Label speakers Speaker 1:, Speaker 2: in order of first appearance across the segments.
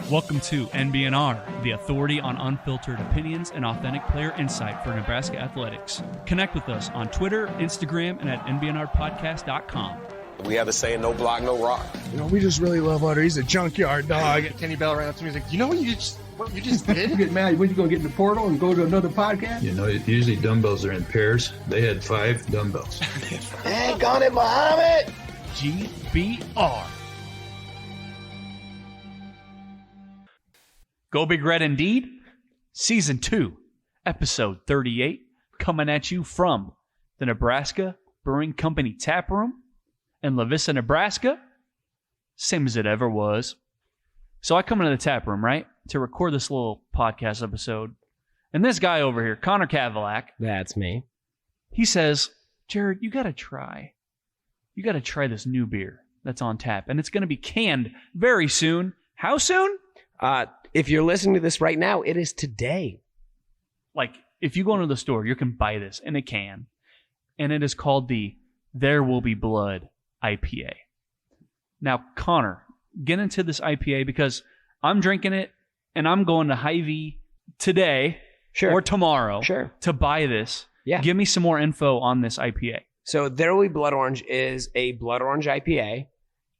Speaker 1: Welcome to NBNR, the authority on unfiltered opinions and authentic player insight for Nebraska athletics. Connect with us on Twitter, Instagram, and at nbnrpodcast.com.
Speaker 2: We have a saying, no block, no rock.
Speaker 3: You know, we just really love Utter. He's a junkyard dog.
Speaker 4: Kenny Bell ran up to me. He's like, you know what you just did?
Speaker 5: You get mad when you going to get in the portal and go to another podcast?
Speaker 6: You know, usually dumbbells are in pairs. They had 5 dumbbells.
Speaker 2: Dang on it, Muhammad!
Speaker 1: GBR. Go Big Red Indeed, Season 2, Episode 38, coming at you from the Nebraska Brewing Company Tap Room in La Vista, Nebraska, same as it ever was. So I come into the tap room, right, to record this little podcast episode, and this guy over here, Connor Kavalak,
Speaker 7: That's me.
Speaker 1: he says, Jared, you got to try this new beer that's on tap, and it's going to be canned very soon. How soon?
Speaker 7: If you're listening to this right now, it is today.
Speaker 1: Like, if you go into the store, you can buy this in a can, and it is called the There Will Be Blood IPA. Now, Connor, get into this IPA because I'm drinking it, and I'm going to Hy-Vee today or tomorrow to buy this.
Speaker 7: Yeah.
Speaker 1: Give me some more info on this IPA.
Speaker 7: So There Will Be Blood Orange is a blood orange IPA.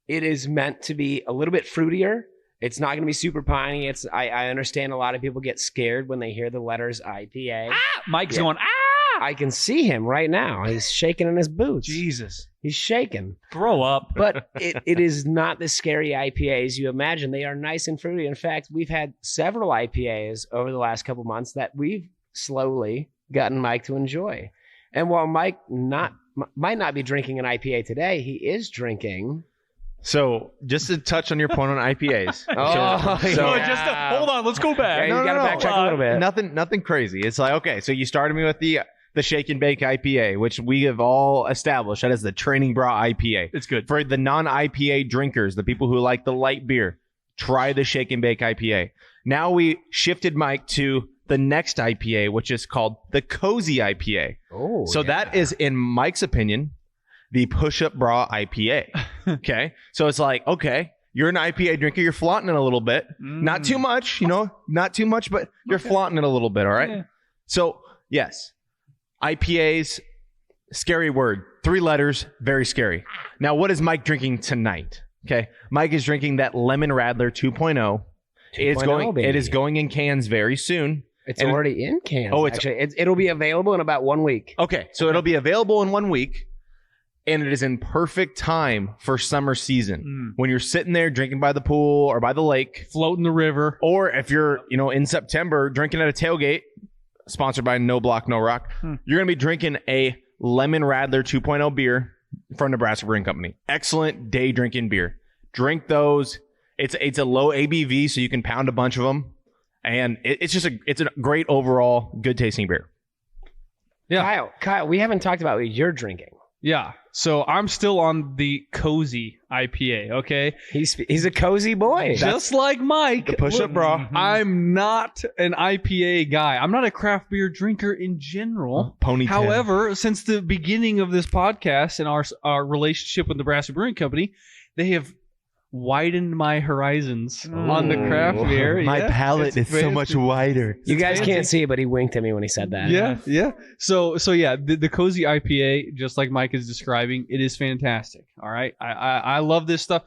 Speaker 7: It is meant to be a little bit fruitier. It's not going to be super piney. I understand a lot of people get scared when they hear the letters IPA.
Speaker 1: Mike's going,
Speaker 7: I can see him right now. He's shaking in his boots.
Speaker 1: Jesus.
Speaker 7: He's shaking.
Speaker 1: Grow up.
Speaker 7: But it is not the scary IPA as you imagine. They are nice and fruity. In fact, we've had several IPAs over the last couple months that we've slowly gotten Mike to enjoy. And while Mike might not be drinking an IPA today, he is drinking...
Speaker 4: So, just to touch on your point on IPAs.
Speaker 1: Hold on, let's go back.
Speaker 7: Yeah, you got to backtrack a little bit.
Speaker 4: Nothing crazy. It's like, okay, so you started me with the Shake and Bake IPA, which we have all established that is the training bra IPA.
Speaker 1: It's good.
Speaker 4: For the non-IPA drinkers, the people who like the light beer, try the Shake and Bake IPA. Now we shifted Mike to the next IPA, which is called the Cozy IPA.
Speaker 7: Oh,
Speaker 4: so that is, in Mike's opinion, the push-up bra IPA. Okay. So it's like, okay, you're an IPA drinker. You're flaunting it a little bit. Not too much, not too much, but you're flaunting it a little bit. All right. Yeah. So yes, IPAs, scary word, 3 letters, very scary. Now, what is Mike drinking tonight? Okay. Mike is drinking that Lemon Radler 2.0. It is going in cans very soon.
Speaker 7: It's already in cans. Oh, it'll be available in about 1 week.
Speaker 4: Okay. So it'll be available in 1 week. And it is in perfect time for summer season when you're sitting there drinking by the pool or by the lake,
Speaker 1: floating the river,
Speaker 4: or if you're, in September drinking at a tailgate, sponsored by No Block, No Rock, you're going to be drinking a Lemon Radler 2.0 beer from Nebraska Brewing Company. Excellent day drinking beer. Drink those. It's a low ABV, so you can pound a bunch of them, and it's a great overall good tasting beer.
Speaker 1: Yeah,
Speaker 7: Kyle, we haven't talked about what you're drinking.
Speaker 8: Yeah, so I'm still on the Cozy IPA, okay?
Speaker 7: He's a cozy boy.
Speaker 8: Just like Mike.
Speaker 4: The push-up bra.
Speaker 8: I'm not an IPA guy. I'm not a craft beer drinker in general.
Speaker 4: Ponytail.
Speaker 8: However, since the beginning of this podcast and our relationship with Nebraska Brewing Company, they have widened my horizons on the craft beer.
Speaker 4: My palate is so much wider.
Speaker 7: You guys can't see it, but he winked at me when he said that.
Speaker 8: Yeah. So yeah, the Cozy IPA, just like Mike is describing, it is fantastic. All right. I love this stuff.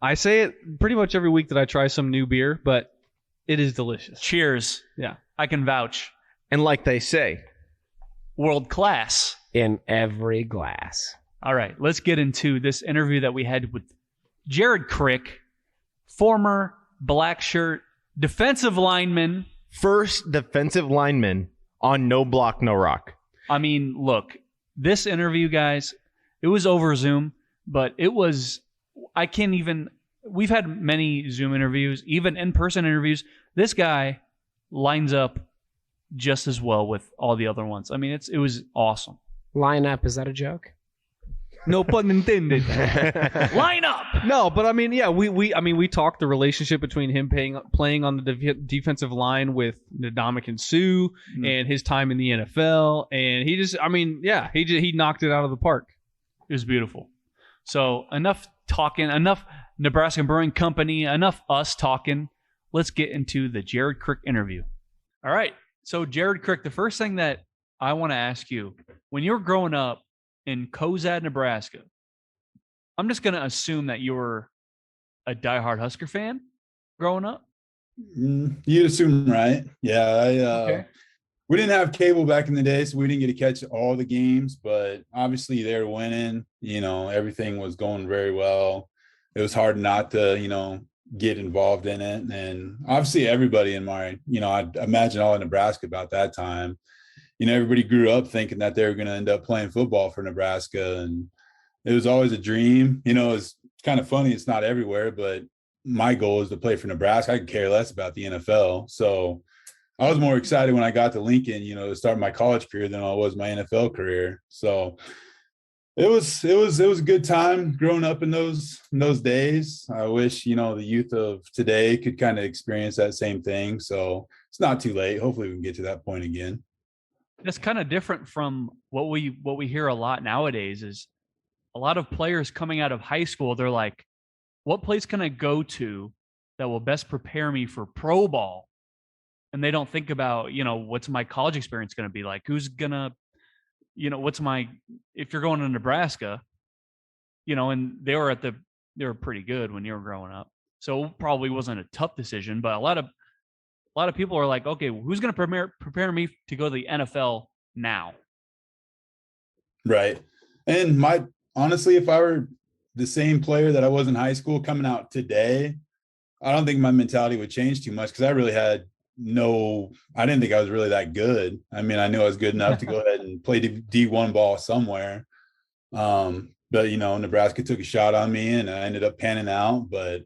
Speaker 8: I say it pretty much every week that I try some new beer, but it is delicious.
Speaker 1: Cheers.
Speaker 8: Yeah.
Speaker 1: I can vouch.
Speaker 4: And like they say,
Speaker 1: world class.
Speaker 7: In every glass.
Speaker 1: All right. Let's get into this interview that we had with Jared Crick, former black shirt defensive lineman.
Speaker 4: First defensive lineman on No Block, No Rock.
Speaker 1: I mean, look, this interview, guys, it was over Zoom, but we've had many Zoom interviews, even in-person interviews. This guy lines up just as well with all the other ones. I mean, it was awesome.
Speaker 7: Line up, is that a joke?
Speaker 8: No pun intended.
Speaker 1: Line up.
Speaker 8: No, but I mean, yeah, we talked the relationship between him playing on the defensive line with Ndamukong Suh and his time in the NFL, and he knocked it out of the park.
Speaker 1: It was beautiful. So enough talking, enough Nebraska Brewing Company, enough us talking. let's get into the Jared Crick interview. All right. So, Jared Crick, the first thing that I want to ask you, when you were growing up in Cozad, Nebraska, I'm just going to assume that you were a diehard Husker fan growing up.
Speaker 9: You'd assume, right? Yeah.
Speaker 1: Okay.
Speaker 9: We didn't have cable back in the day, so we didn't get to catch all the games, but obviously they were winning. Everything was going very well. It was hard not to, get involved in it. And obviously everybody in my, I imagine all in Nebraska about that time, everybody grew up thinking that they were going to end up playing football for Nebraska. And it was always a dream. It's kind of funny. It's not everywhere, but my goal is to play for Nebraska. I could care less about the NFL. So I was more excited when I got to Lincoln, to start my college career than I was my NFL career. So it was a good time growing up in those days. I wish, the youth of today could kind of experience that same thing. So it's not too late. Hopefully we can get to that point again.
Speaker 1: That's kind of different from what we hear a lot nowadays is a lot of players coming out of high school. They're like, what place can I go to that will best prepare me for pro ball? And they don't think about, what's my college experience going to be like? Who's going to, if you're going to Nebraska, and they were pretty good when you were growing up. So it probably wasn't a tough decision, but a lot of people are like, okay, who's going to prepare me to go to the NFL now?
Speaker 9: Right. And honestly, if I were the same player that I was in high school coming out today, I don't think my mentality would change too much because I really had I didn't think I was really that good. I mean, I knew I was good enough to go ahead and play D1 ball somewhere. But, Nebraska took a shot on me and I ended up panning out, but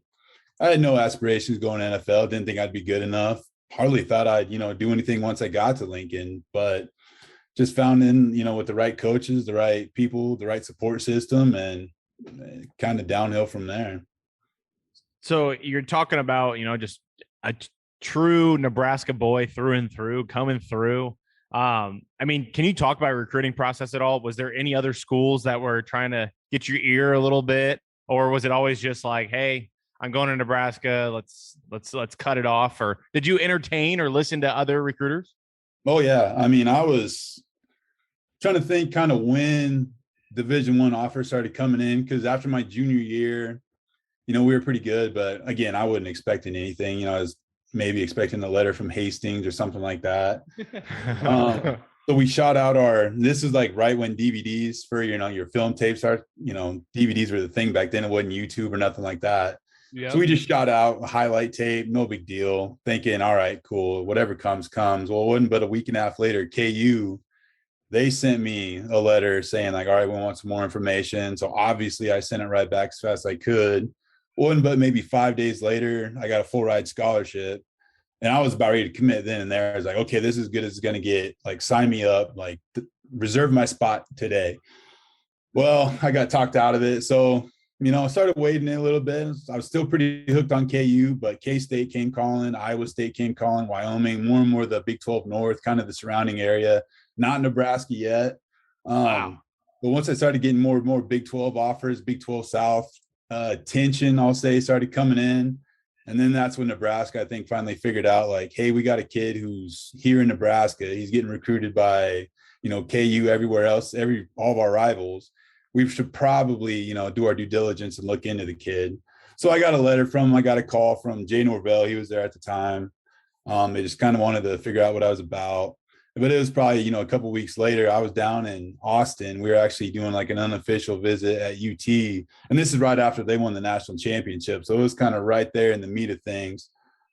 Speaker 9: I had no aspirations going to NFL. Didn't think I'd be good enough. Hardly thought I'd, do anything once I got to Lincoln, but just found with the right coaches, the right people, the right support system, and kind of downhill from there.
Speaker 4: So you're talking about, just a true Nebraska boy through and through, coming through. Can you talk about recruiting process at all? Was there any other schools that were trying to get your ear a little bit, or was it always just like, hey, I'm going to Nebraska, let's cut it off? Or did you entertain or listen to other recruiters?
Speaker 9: Oh yeah. I was trying to think kind of when Division I offers started coming in, because after my junior year, we were pretty good, but again, I wasn't expecting anything. I was maybe expecting a letter from Hastings or something like that. So we shot out this is like right when DVDs for, your film tapes are, DVDs were the thing back then. It wasn't YouTube or nothing like that. Yep. So we just shot out a highlight tape, no big deal, thinking, all right, cool, whatever comes. Well, it wasn't but a week and a half later, KU, they sent me a letter saying like, all right, we want some more information. So obviously I sent it right back as fast as I could. Wasn't but maybe 5 days later, I got a full ride scholarship. And I was about ready to commit then and there. I was like, okay, this is as good as it's going to get. Like, sign me up, like reserve my spot today. Well, I got talked out of it. So, I started waiting a little bit. I was still pretty hooked on KU, but K-State came calling, Iowa State came calling, Wyoming, more and more the Big 12 North, kind of the surrounding area, not Nebraska yet. Wow. But once I started getting more and more Big 12 offers, Big 12 South, attention, I'll say, started coming in. And then that's when Nebraska, I think, finally figured out like, hey, we got a kid who's here in Nebraska. He's getting recruited by, KU, everywhere else, all of our rivals. We should probably, do our due diligence and look into the kid. So I got a letter from him. I got a call from Jay Norvell. He was there at the time. They just kind of wanted to figure out what I was about. But it was probably, a couple of weeks later, I was down in Austin. We were actually doing like an unofficial visit at UT. And this is right after they won the national championship. So it was kind of right there in the meat of things.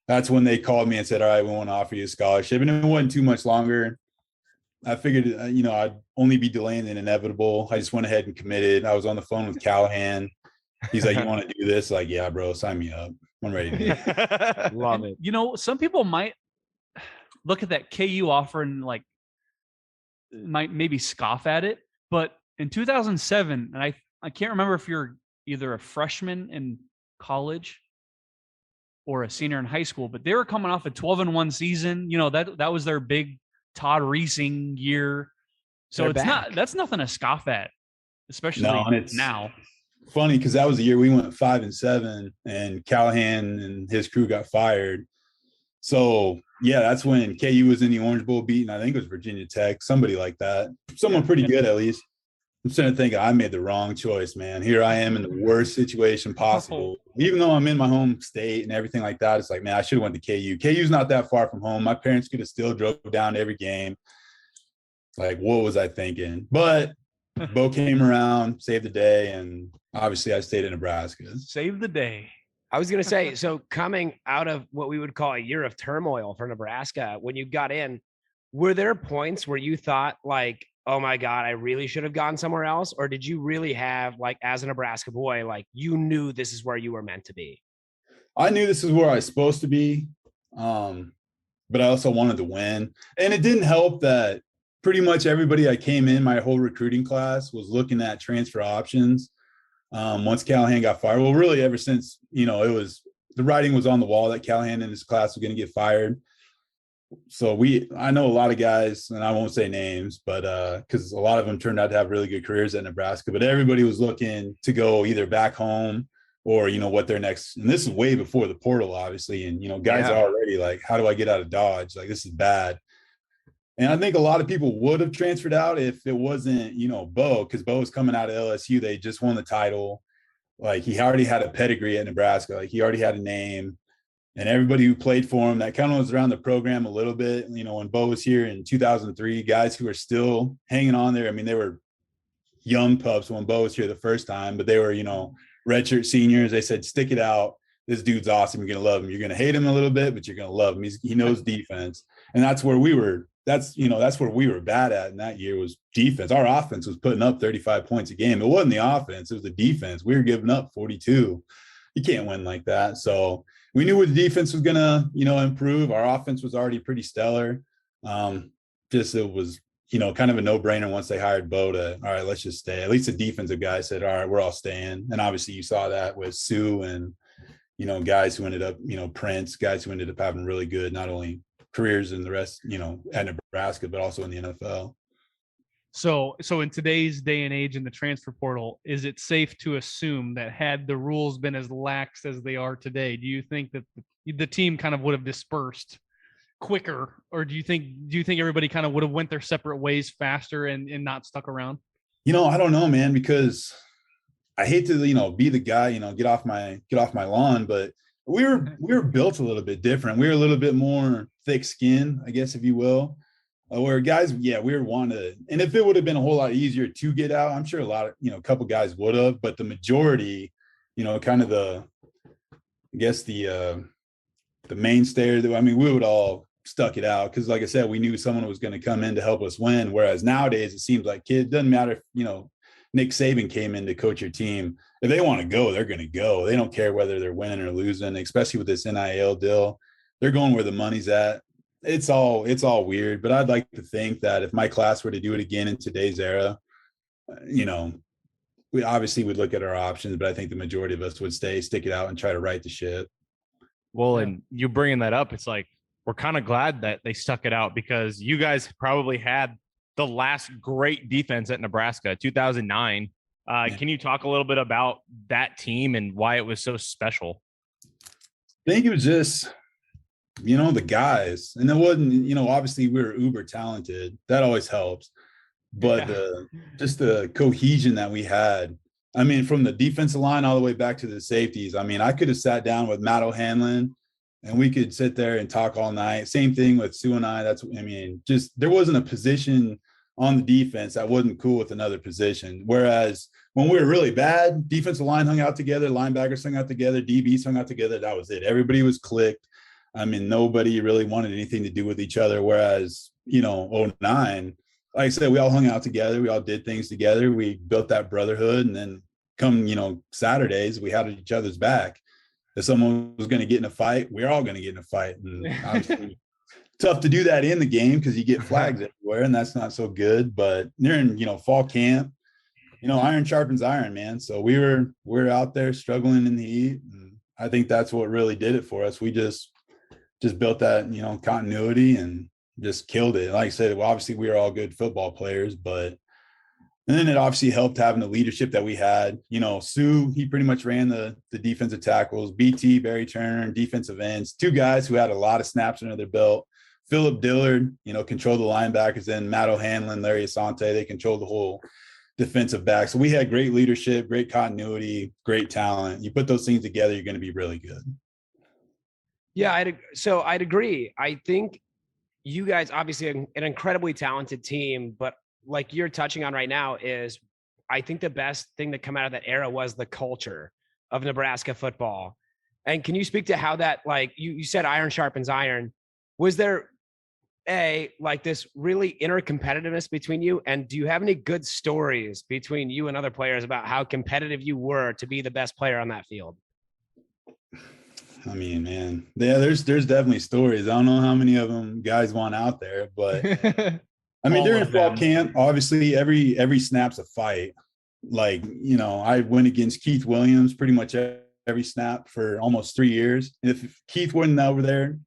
Speaker 9: That's when they called me and said, all right, we want to offer you a scholarship. And it wasn't too much longer. I figured, I'd only be delaying the inevitable. I just went ahead and committed. I was on the phone with Callahan. He's like, you want to do this? Like, yeah, bro, sign me up. I'm ready to do it.
Speaker 4: Love it.
Speaker 1: Some people might look at that KU offer and like might maybe scoff at it, but in 2007, and I can't remember if you're either a freshman in college or a senior in high school, but they were coming off a 12-1 season. That was their big Todd Reesing year. So that's nothing to scoff at, especially now.
Speaker 9: Funny because that was the year we went 5-7 and Callahan and his crew got fired. So yeah, that's when KU was in the Orange Bowl beating, I think it was Virginia Tech, somebody like that. Someone pretty good at least. I'm starting to think I made the wrong choice, man. Here I am in the worst situation possible. Even though I'm in my home state and everything like that, it's like, man, I should have went to KU. KU's not that far from home. My parents could have still drove down to every game. Like, what was I thinking? But Bo came around, saved the day, and obviously I stayed in Nebraska.
Speaker 1: Save the day.
Speaker 7: I was going to say, so coming out of what we would call a year of turmoil for Nebraska, when you got in, were there points where you thought like, oh my God, I really should have gone somewhere else? Or did you really have, like, as a Nebraska boy, like you knew this is where you were meant to be?
Speaker 9: I knew this is where I was supposed to be. But I also wanted to win. And it didn't help that pretty much everybody I came in, my whole recruiting class was looking at transfer options. Once Callahan got fired, well, really ever since, it was, the writing was on the wall that Callahan and his class were going to get fired. So I know a lot of guys, and I won't say names, but because a lot of them turned out to have really good careers at Nebraska, but everybody was looking to go either back home or, what their next, and this is way before the portal, obviously. And, guys are already like, how do I get out of Dodge? Like, this is bad. And I think a lot of people would have transferred out if it wasn't, Bo, because Bo was coming out of LSU. They just won the title. Like, he already had a pedigree at Nebraska. Like, he already had a name. And everybody who played for him, that kind of was around the program a little bit. When Bo was here in 2003, guys who were still hanging on there. I mean, they were young pups when Bo was here the first time, but they were, redshirt seniors. They said, stick it out. This dude's awesome. You're going to love him. You're going to hate him a little bit, but you're going to love him. He knows defense. And that's where we were. That's where we were bad at in that year was defense. Our offense was putting up 35 points a game. It wasn't the offense. It was the defense. We were giving up 42. You can't win like that. So we knew where the defense was going to, improve. Our offense was already pretty stellar. It was, kind of a no-brainer once they hired Bo to, all right, let's just stay. At least the defensive guy said, all right, we're all staying. And obviously you saw that with Sue and, guys who ended up, Prince, guys who ended up having really good, not only careers in the rest, at Nebraska, but also in the NFL.
Speaker 8: So in today's day and age in the transfer portal, is it safe to assume that had the rules been as lax as they are today, do you think that the team kind of would have dispersed quicker, or do you think everybody kind of would have went their separate ways faster and not stuck around?
Speaker 9: I don't know, man, because I hate to, be the guy, get off my lawn, but we were built a little bit different. We were a little bit more thick skinned, I guess, if you will. Where guys, we were wanting to, and if it would have been a whole lot easier to get out, I'm sure a couple guys would have, but the majority, kind of the mainstay, we would all stuck it out. Cause like I said, we knew someone was going to come in to help us win. Whereas nowadays it seems like it doesn't matter if, Nick Saban came in to coach your team. If they want to go, they're going to go. They don't care whether they're winning or losing, especially with this NIL deal. They're going where the money's at. It's all weird, but I'd like to think that if my class were to do it again in today's era, we obviously would look at our options, but I think the majority of us would stick it out and try to right the ship.
Speaker 4: Well, and you bringing that up, it's like, we're kind of glad that they stuck it out because you guys probably had the last great defense at Nebraska, 2009. Can you talk a little bit about that team and why it was so special?
Speaker 9: I think it was just, the guys, and it wasn't, obviously we were uber talented. That always helps. But just the cohesion that we had, from the defensive line all the way back to the safeties. I could have sat down with Matt O'Hanlon and we could sit there and talk all night. Same thing with Sue and I. Just there wasn't a position on the defense that wasn't cool with another position. Whereas when we were really bad, defensive line hung out together, linebackers hung out together, DBs hung out together. That was it. Everybody was clicked. Nobody really wanted anything to do with each other. Whereas, 09, like I said, we all hung out together. We all did things together. We built that brotherhood. And then come, Saturdays, we had each other's back. If someone was going to get in a fight, we're all going to get in a fight. And obviously tough to do that in the game because you get flags everywhere, and that's not so good. But during, fall camp, iron sharpens iron, man. So we're out there struggling in the heat. And I think that's what really did it for us. We just built that, continuity and just killed it. Like I said, well, obviously we were all good football players, but And then it obviously helped having the leadership that we had. You know, Sue, he pretty much ran the defensive tackles. BT, Barry Turner, defensive ends, 2 guys who had a lot of snaps under their belt. Philip Dillard, you know, controlled the linebackers. Then Matt O'Hanlon, Larry Asante, they controlled the whole defensive back. So we had great leadership, great continuity, great talent. You put those things together, you're going to be really good.
Speaker 7: Yeah, I'd agree. I think you guys obviously an incredibly talented team, but like you're touching on right now is I think the best thing that come out of that era was the culture of Nebraska football. And can you speak to how that, like you said, iron sharpens iron. Was there like this really inner competitiveness between you? And do you have any good stories between you and other players about how competitive you were to be the best player on that field?
Speaker 9: I mean, man, yeah, there's definitely stories. I don't know how many of them guys want out there, but I mean, during fall camp, obviously every snap's a fight. Like, you know, I went against Keith Williams pretty much every snap for almost 3 years. If Keith wasn't over there,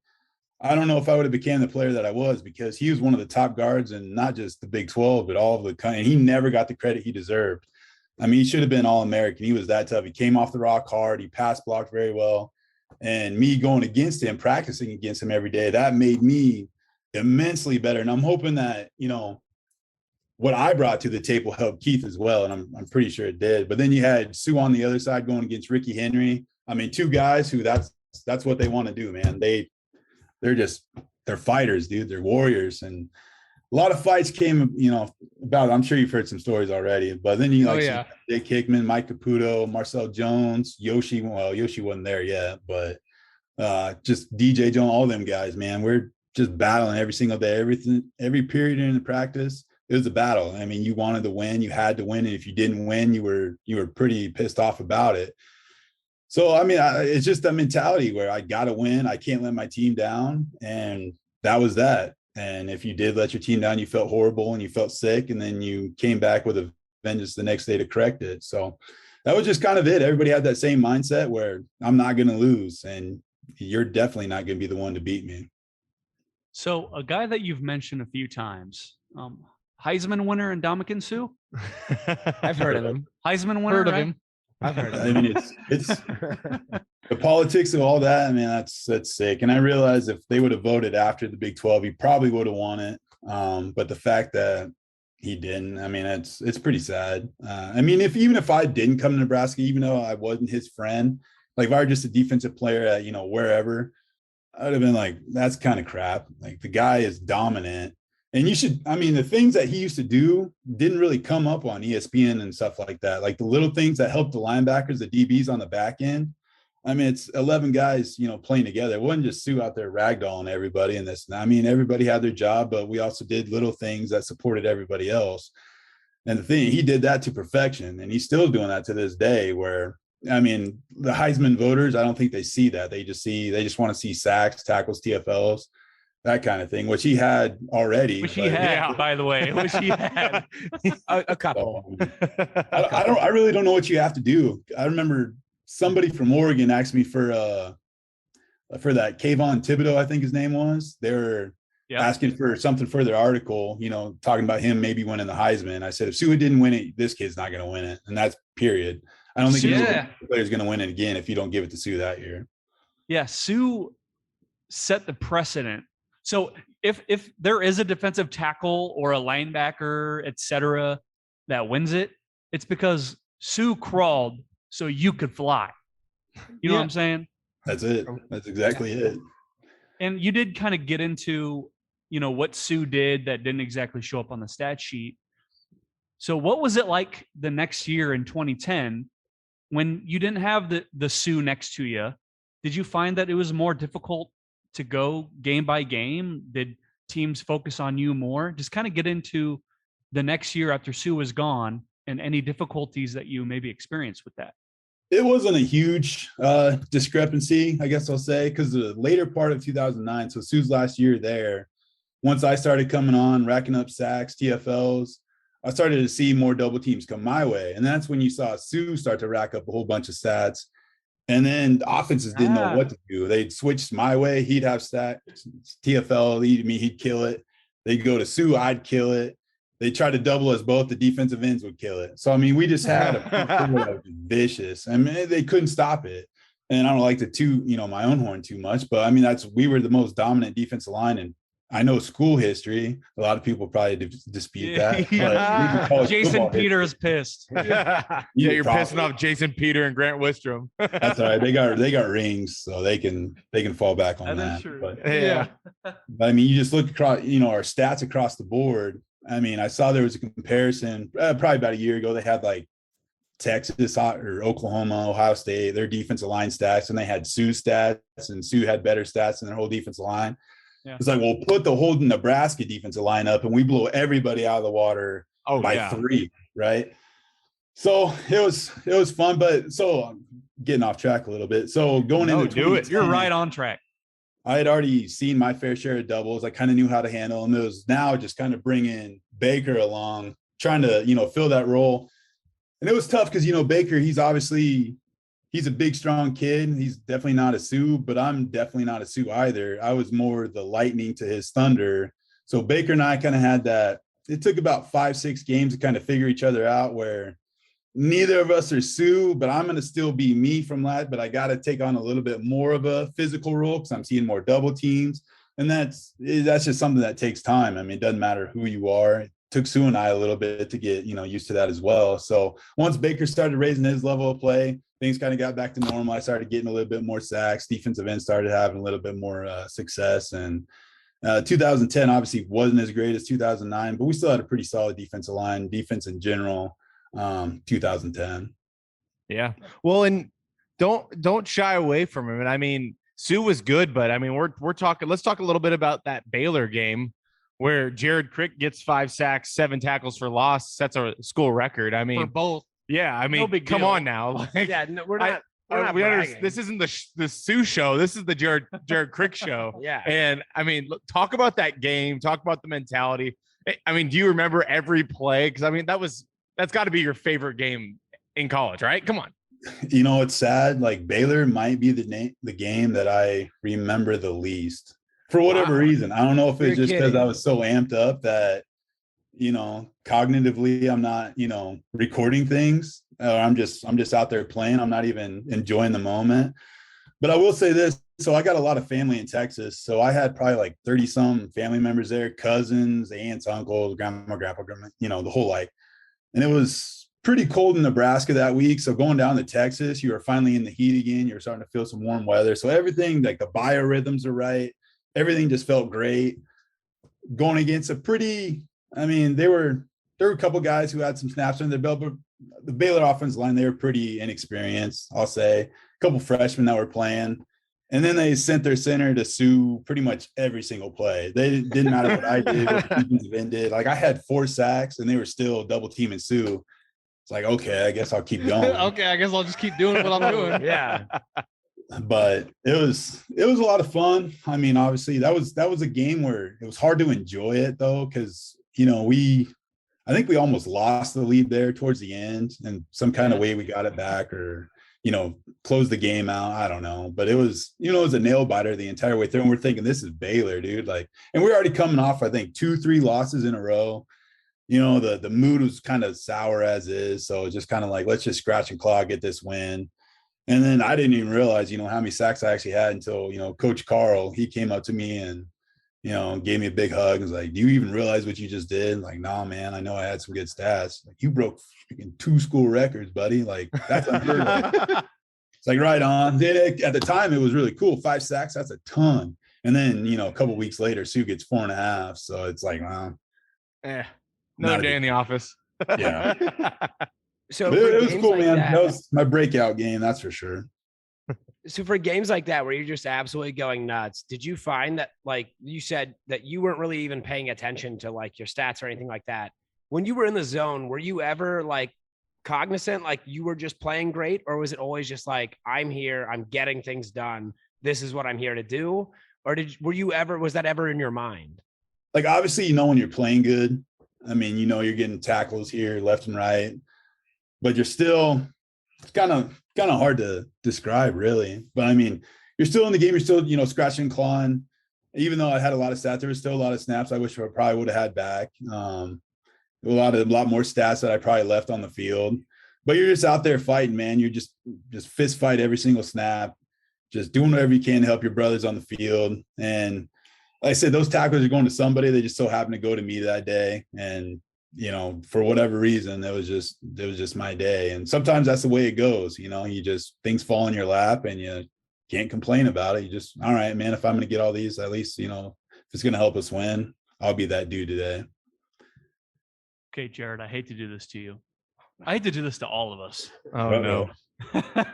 Speaker 9: I don't know if I would have became the player that I was, because he was one of the top guards and not just the Big 12, but all of the country. And he never got the credit he deserved. I mean, he should have been All-American. He was that tough. He came off the rock hard. He pass blocked very well. And me going against him, practicing against him every day, that made me immensely better. And I'm hoping that, you know, what I brought to the table helped Keith as well. And I'm pretty sure it did. But then you had Sue on the other side going against Ricky Henry. I mean, 2 guys who that's what they want to do, man. They're fighters, dude. They're warriors. And a lot of fights came, you know, about, I'm sure you've heard some stories already, but then you Jake Hickman, Mike Caputo, Marcel Jones, Yoshi. Well, Yoshi wasn't there yet, but just DJ Jones, all them guys, man. We're just battling every single day, every period in the practice. It was a battle. I mean, you wanted to win, you had to win. And if you didn't win, you were pretty pissed off about it. So, I mean, it's just a mentality where I got to win. I can't let my team down. And that was that. And if you did let your team down, you felt horrible and you felt sick. And then you came back with a vengeance the next day to correct it. So that was just kind of it. Everybody had that same mindset where I'm not going to lose. And you're definitely not going to be the one to beat me.
Speaker 1: So a guy that you've mentioned a few times, Heisman winner Ndamukong Suh?
Speaker 7: I've heard of him.
Speaker 1: Heisman winner,
Speaker 8: Heard of
Speaker 1: right?
Speaker 8: him.
Speaker 7: I've heard of
Speaker 9: I
Speaker 7: him.
Speaker 9: mean, it's the politics of all that. I mean, that's sick. And I realized if they would have voted after the Big 12, he probably would have won it. But the fact that he didn't, I mean, it's pretty sad. I mean, even if I didn't come to Nebraska, even though I wasn't his friend, like if I were just a defensive player at, you know, wherever, I would have been like, that's kind of crap. Like the guy is dominant. And the things that he used to do didn't really come up on ESPN and stuff like that. Like the little things that helped the linebackers, the DBs on the back end. I mean, it's 11 guys, you know, playing together. It wasn't just Sue out there ragdolling everybody and this. I mean, everybody had their job, but we also did little things that supported everybody else. And the thing, he did that to perfection. And he's still doing that to this day where, I mean, the Heisman voters, I don't think they see that. They just want to see sacks, tackles, TFLs. That kind of thing, which he had already.
Speaker 1: Which he had, by the way. Which he had.
Speaker 7: a couple.
Speaker 9: I really don't know what you have to do. I remember somebody from Oregon asked me for that Kayvon Thibodeau, I think his name was. They were asking for something for their article, you know, talking about him maybe winning the Heisman. I said, if Sue didn't win it, this kid's not going to win it. And that's period. I don't think any player's going to win it again if you don't give it to Sue that year.
Speaker 1: Yeah, Sue set the precedent. So if there is a defensive tackle or a linebacker, et cetera, that wins it, it's because Sue crawled so you could fly. You know what I'm saying?
Speaker 9: That's it. That's exactly it.
Speaker 1: And you did kind of get into, you know, what Sue did that didn't exactly show up on the stat sheet. So what was it like the next year in 2010 when you didn't have the Sue next to you? Did you find that it was more difficult to go game by game? Did teams focus on you more? Just kind of get into the next year after Sue was gone and any difficulties that you maybe experienced with that.
Speaker 9: It wasn't a huge discrepancy, I guess I'll say, because the later part of 2009, so Sue's last year there, once I started coming on, racking up sacks, TFLs, I started to see more double teams come my way. And that's when you saw Sue start to rack up a whole bunch of stats. And then the offenses didn't know what to do. They'd switch my way. He'd have stats, TFL, he'd kill it. They'd go to Sue, I'd kill it. they tried to double us both. The defensive ends would kill it. So I mean, we just had a vicious. I mean, they couldn't stop it. And I don't like to toot, my own horn too much, but I mean, we were the most dominant defensive line, and I know school history. A lot of people probably dispute that.
Speaker 1: Yeah.
Speaker 9: But
Speaker 1: Jason Peter is pissed.
Speaker 4: Yeah, you're pissing off Jason Peter and Grant Wistrom.
Speaker 9: That's all right. They got rings, so they can fall back on that.
Speaker 1: True.
Speaker 9: But,
Speaker 8: Yeah.
Speaker 9: but I mean, you just look across, our stats across the board. I mean, I saw there was a comparison probably about a year ago. They had like Texas or Oklahoma, Ohio State, their defensive line stats, and they had Sioux stats, and Sioux had better stats than their whole defensive line. Yeah. It's like, we'll put the whole Nebraska defensive line up, and we blow everybody out of the water by 3, right? So it was fun, but so I'm getting off track a little bit. So going into
Speaker 1: You're right on track.
Speaker 9: I had already seen my fair share of doubles. I kind of knew how to handle them. It was now just kind of bringing Baker along, trying to fill that role. And it was tough because, Baker, he's a big, strong kid. He's definitely not a Sioux, but I'm definitely not a Sioux either. I was more the lightning to his thunder. So Baker and I kind of had that. It took about 5-6 games to kind of figure each other out, where neither of us are Sioux, but I'm going to still be me from that. But I got to take on a little bit more of a physical role because I'm seeing more double teams. And that's just something that takes time. I mean, it doesn't matter who you are. Took Sue and I a little bit to get, used to that as well. So once Baker started raising his level of play, things kind of got back to normal. I started getting a little bit more sacks. Defensive end started having a little bit more success. And 2010 obviously wasn't as great as 2009, but we still had a pretty solid defensive line, defense in general, 2010.
Speaker 4: Yeah. Well, and don't shy away from him. And I mean, Sue was good, but I mean, we're talking, let's talk a little bit about that Baylor game, where Jared Crick gets 5 sacks, 7 tackles for loss, sets a school record. I mean,
Speaker 1: for both.
Speaker 4: Yeah, I mean,
Speaker 1: no
Speaker 4: come on now.
Speaker 7: Yeah, no, we're not.
Speaker 4: This isn't the Sioux show. This is the Jared Crick show.
Speaker 7: Yeah.
Speaker 4: And I mean, look, talk about that game. Talk about the mentality. I mean, do you remember every play? Because I mean, that's got to be your favorite game in college, right? Come on.
Speaker 9: It's sad. Like, Baylor might be the game that I remember the least. For whatever reason. I don't know if it's just because I was so amped up that, cognitively I'm not, recording things, or I'm just out there playing. I'm not even enjoying the moment. But I will say this. So I got a lot of family in Texas. So I had probably like 30 some family members there, cousins, aunts, uncles, grandma, grandpa, the whole like. And it was pretty cold in Nebraska that week. So going down to Texas, you were finally in the heat again. You're starting to feel some warm weather. So everything, like the biorhythms are right. Everything just felt great. Going against there were a couple guys who had some snaps under their belt, but the Baylor offensive line, they were pretty inexperienced, I'll say. A couple freshmen that were playing. And then they sent their center to Sue pretty much every single play. They didn't matter what I did, what the defensive end did. Like, I had 4 sacks, and they were still double teaming Sue. It's like, okay, I guess I'll keep going.
Speaker 8: Okay, I guess I'll just keep doing what I'm doing.
Speaker 7: Yeah.
Speaker 9: But it was a lot of fun. I mean, obviously that was a game where it was hard to enjoy it though, because I think we almost lost the lead there towards the end, and some kind of way we got it back, or closed the game out. I don't know, but it was it was a nail biter the entire way through, and we're thinking, this is Baylor, dude. Like, and we're already coming off, I think, 2-3 losses in a row. The mood was kind of sour as is, so just kind of like, let's just scratch and claw, get this win. And then I didn't even realize, how many sacks I actually had until, Coach Carl, he came up to me and, gave me a big hug and was like, do you even realize what you just did? I'm like, nah, man, I know I had some good stats. Like, you broke freaking 2 school records, buddy. Like, that's unheard of. It's like, right on. Then at the time, it was really cool. 5 sacks, that's a ton. And then, a couple weeks later, Sue gets 4.5. So it's like, wow.
Speaker 4: Another day in the office.
Speaker 9: Yeah.
Speaker 7: So
Speaker 9: it was cool, man. That was my breakout game, that's for sure.
Speaker 7: So for games like that, where you're just absolutely going nuts, did you find that, like you said, that you weren't really even paying attention to like your stats or anything like that? When you were in the zone, were you ever like cognizant, like you were just playing great? Or was it always just like, I'm here, I'm getting things done, this is what I'm here to do? Or was that ever in your mind?
Speaker 9: Like, obviously, when you're playing good, I mean, you're getting tackles here, left and right. But you're still, it's kind of hard to describe, really. But I mean, you're still in the game. You're still, scratching and clawing. Even though I had a lot of stats, there was still a lot of snaps I wish I probably would have had back. a lot more stats that I probably left on the field. But you're just out there fighting, man. You're just fist fight every single snap, just doing whatever you can to help your brothers on the field. And like I said, those tackles are going to somebody. They just so happened to go to me that day. And, you know, for whatever reason, it was just my day. And sometimes that's the way it goes. You know, things fall in your lap and you can't complain about it. You just, all right, man, if I'm going to get all these, at least, you know, if it's going to help us win, I'll be that dude today.
Speaker 1: Okay, Jared, I hate to do this to you. I hate to do this to all of us.
Speaker 4: Oh, no.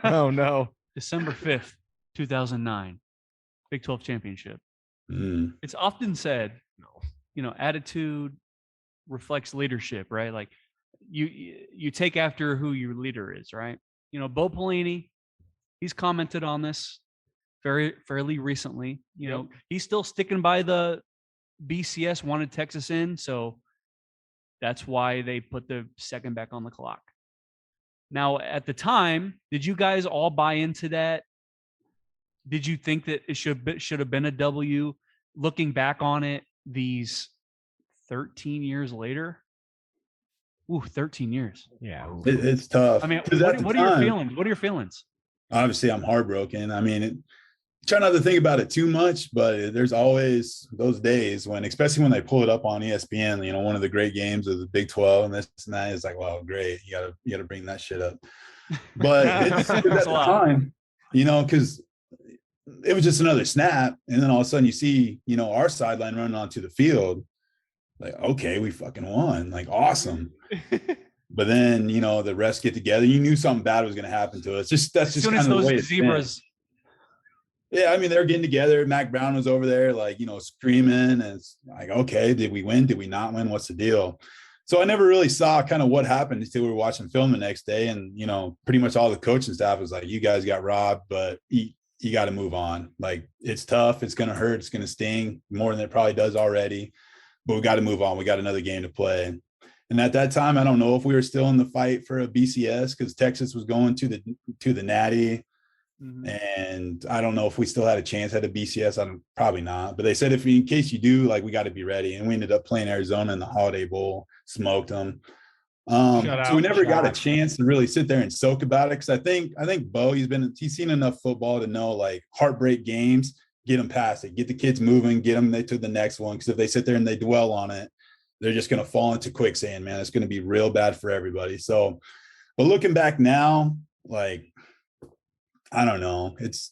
Speaker 4: Oh, no.
Speaker 1: December 5th, 2009, Big 12 championship.
Speaker 9: Mm.
Speaker 1: It's often said, you know, attitude reflects leadership, right? Like you take after who your leader is, right? You know, Bo Pelini, he's commented on this fairly recently. You know, he's still sticking by the BCS wanted Texas in, so that's why they put the second back on the clock. Now, at the time, did you guys all buy into that? Did you think that it should have been a W? Looking back on it, these 13 years later, 13 years.
Speaker 7: Yeah,
Speaker 9: it's tough.
Speaker 1: I mean, what are your feelings? What are your feelings?
Speaker 9: Obviously, I'm heartbroken. I mean, try not to think about it too much, but there's always those days when, especially when they pull it up on ESPN, you know, one of the great games of the Big 12 and this and that is like, wow, great. You gotta bring that shit up. But it's at the time, you know, because it was just another snap. And then all of a sudden you see, you know, our sideline running onto the field. Like, okay, we fucking won. Like, awesome. But then, you know, the refs get together. You knew something bad was going to happen to us. That's just kind of the way it's zebras. Been. Yeah, I mean, they were getting together. Mac Brown was over there, like, you know, screaming. And it's like, okay, did we win? Did we not win? What's the deal? So I never really saw kind of what happened until we were watching film the next day. And, you know, pretty much all the coaching staff was like, you guys got robbed, but you got to move on. Like, it's tough. It's going to hurt. It's going to sting more than it probably does already. But we got to move on. We got another game to play. And at that time, I don't know if we were still in the fight for a BCS because Texas was going to the Natty. Mm-hmm. And I don't know if we still had a chance at a BCS. Probably not. But they said, in case you do, like, we got to be ready. And we ended up playing Arizona in the Holiday Bowl, smoked them. So we never got a chance to really sit there and soak about it. Because I think Bo, he's seen enough football to know, like, heartbreak games, get them past it, get the kids moving, get them to the next one. Because if they sit there and they dwell on it, they're just going to fall into quicksand, man. It's going to be real bad for everybody. So, but looking back now, like, I don't know. It's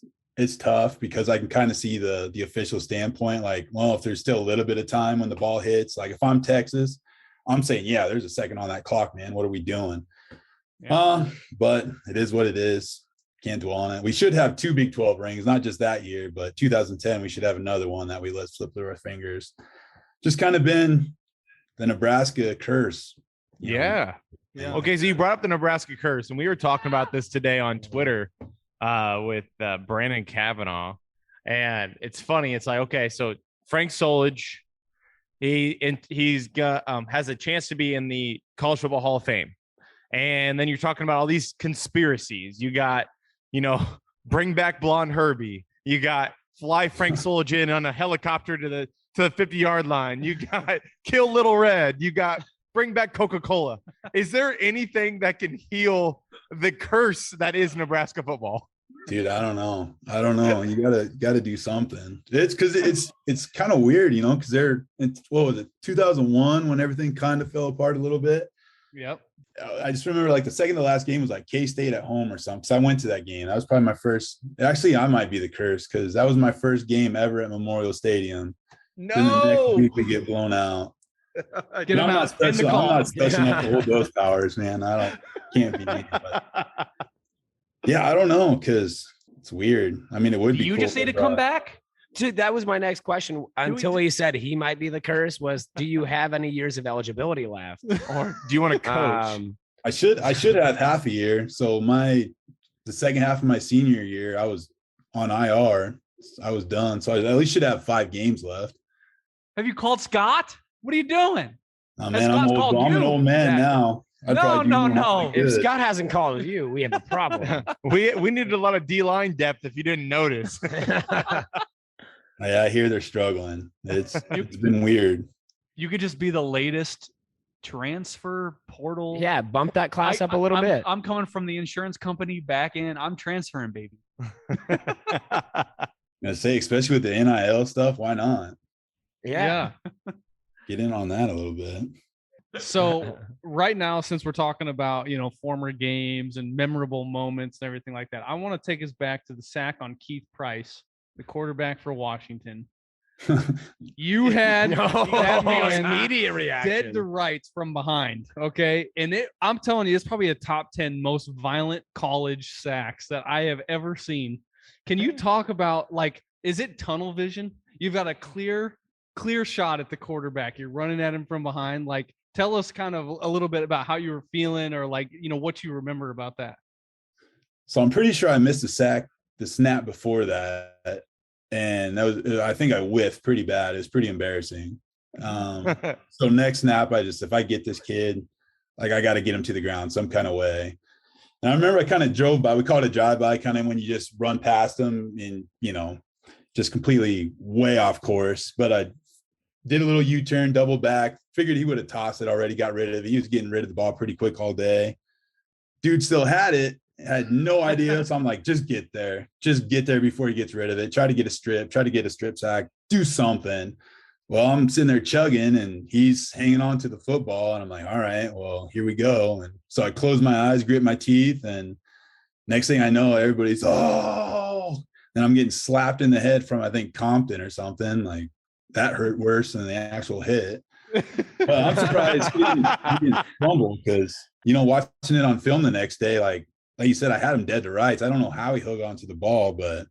Speaker 9: tough because I can kind of see the official standpoint. Like, well, if there's still a little bit of time when the ball hits, like if I'm Texas, I'm saying, yeah, there's a second on that clock, man. What are we doing? Yeah. But it is what it is. Can't dwell on it. We should have 2 Big 12 rings, not just that year, but 2010, we should have another one that we let slip through our fingers. Just kind of been the Nebraska curse.
Speaker 4: Yeah. Okay, so you brought up the Nebraska curse, and we were talking about this today on Twitter with Brandon Kavanaugh. And it's funny. It's like, okay, so Frank Solich, he's got has a chance to be in the College Football Hall of Fame. And then you're talking about all these conspiracies. You got, you know, bring back Blonde Herbie. You got fly Frank Solich in on a helicopter to the 50-yard line. You got kill Little Red. You got bring back Coca-Cola. Is there anything that can heal the curse that is Nebraska football?
Speaker 9: Dude, I don't know. You gotta do something. It's because it's kind of weird, you know, because what was it, 2001 when everything kind of fell apart a little bit.
Speaker 8: Yep.
Speaker 9: I just remember like the second to last game was like K-State at home or something. So I went to that game. That was probably my first. Actually, I might be the curse because that was my first game ever at Memorial Stadium.
Speaker 4: No.
Speaker 9: Then the next week we get blown out.
Speaker 8: Get him out.
Speaker 9: I'm not special enough to hold those powers, man. Can't be me. But yeah, I don't know because it's weird. I mean, it would be.
Speaker 1: You
Speaker 9: cool
Speaker 1: just need to come back.
Speaker 7: Dude, that was my next question. Until he said he might be the curse, was do you have any years of eligibility left,
Speaker 4: or do you want to coach?
Speaker 9: I should have half a year. So the second half of my senior year, I was on IR. I was done. So I at least should have 5 games left.
Speaker 1: Have you called Scott? What are you doing?
Speaker 9: Oh, man, I'm an old man now.
Speaker 1: No.
Speaker 7: If Scott hasn't called you, we have a problem.
Speaker 4: we needed a lot of D-line depth if you didn't notice.
Speaker 9: Yeah, I hear they're struggling. It's been weird.
Speaker 1: You could just be the latest transfer portal.
Speaker 7: Yeah, bump that class up a little bit.
Speaker 1: I'm coming from the insurance company back in. I'm transferring, baby.
Speaker 9: I say, especially with the NIL stuff, why not
Speaker 7: Yeah.
Speaker 9: get in on that a little bit?
Speaker 8: So right now, since we're talking about, former games and memorable moments and everything like that, I want to take us back to the sack on Keith Price, the quarterback for Washington. You had that man
Speaker 7: immediate reaction.
Speaker 8: dead to rights from behind. Okay. And I'm telling you, it's probably a top 10 most violent college sacks that I have ever seen. Can you talk about, is it tunnel vision? You've got a clear shot at the quarterback. You're running at him from behind. Tell us kind of a little bit about how you were feeling, or what you remember about that.
Speaker 9: So I'm pretty sure I missed the snap before that. And I think I whiffed pretty bad. It was pretty embarrassing. So next snap, if I get this kid, I got to get him to the ground some kind of way. And I remember I kind of drove by, we call it a drive by, kind of when you just run past him and, just completely way off course. But I did a little U-turn, double back, figured he would have tossed it already, got rid of it. He was getting rid of the ball pretty quick all day. Dude still had it, had no idea. So I'm like, just get there before he gets rid of it. Try to get a strip sack, do something. Well, I'm sitting there chugging and he's hanging on to the football. And I'm like, all right, well, here we go. And so I close my eyes, grit my teeth. And next thing I know, everybody's, oh, and I'm getting slapped in the head from, I think, Compton or something. Like, that hurt worse than the actual hit. But I'm surprised he didn't fumble because, watching it on film the next day, like you said, I had him dead to rights. I don't know how he hung onto the ball, but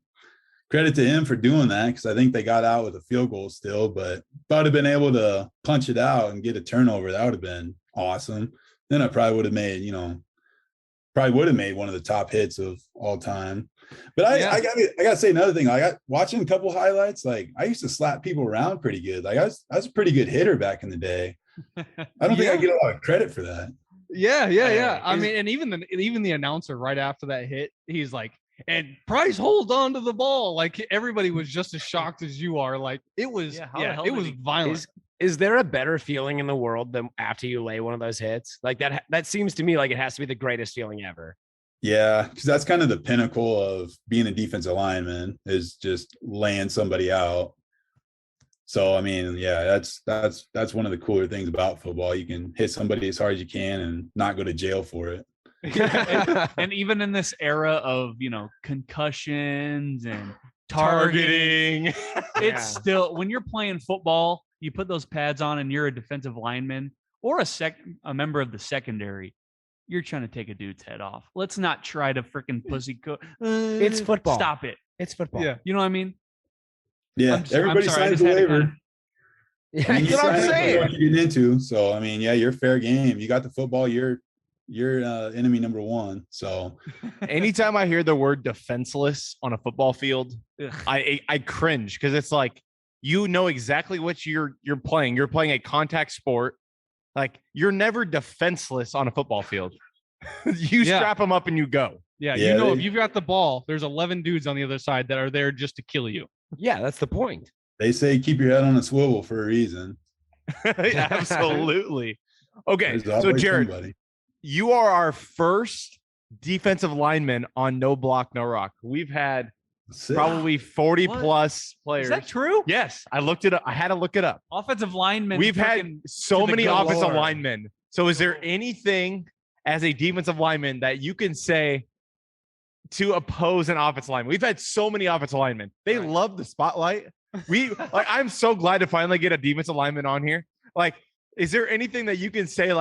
Speaker 9: credit to him for doing that, because I think they got out with a field goal still. But if I'd have been able to punch it out and get a turnover, that would have been awesome. Then I probably would have made, one of the top hits of all time. But I gotta say another thing. I got watching a couple highlights. I used to slap people around pretty good. I was a pretty good hitter back in the day. I don't think I get a lot of credit for that.
Speaker 8: Yeah. I mean, and even the announcer right after that hit, he's like, and Price holds on to the ball. Everybody was just as shocked as you are. It was violent.
Speaker 7: Is there a better feeling in the world than after you lay one of those hits? That seems to me like it has to be the greatest feeling ever.
Speaker 9: Yeah, because that's kind of the pinnacle of being a defensive lineman, is just laying somebody out. So I mean, yeah, that's one of the cooler things about football. You can hit somebody as hard as you can and not go to jail for it.
Speaker 1: and even in this era of concussions and targeting, it's still, when you're playing football, you put those pads on and you're a defensive lineman or a member of the secondary. You're trying to take a dude's head off. Let's not try to freaking pussy.
Speaker 7: It's football.
Speaker 1: Stop it.
Speaker 7: It's football.
Speaker 8: Yeah.
Speaker 1: You know what I mean?
Speaker 9: Yeah. Everybody signs a waiver.
Speaker 7: Yeah, that's what I'm saying.
Speaker 9: What you're getting into. So I mean, yeah, you're fair game. You got the football. You're enemy number one. So
Speaker 4: anytime I hear the word defenseless on a football field, I cringe, because it's like, exactly what you're playing. You're playing a contact sport. You're never defenseless on a football field. You strap them up and you go.
Speaker 8: Yeah, if you've got the ball, there's 11 dudes on the other side that are there just to kill you.
Speaker 7: Yeah, that's the point.
Speaker 9: They say keep your head on a swivel for a reason.
Speaker 4: Absolutely. Okay, so Jared, you are our first defensive lineman on No Block, No Rock. We've had probably 40 plus players.
Speaker 1: Is that true?
Speaker 4: Yes, I looked it up. I had to look it up.
Speaker 1: Offensive linemen.
Speaker 4: We've had so many offensive linemen. So is there anything as a defensive lineman that you can say to oppose an offensive lineman? We've had so many offensive linemen. They love the spotlight. I'm so glad to finally get a defensive lineman on here. Is there anything that you can say,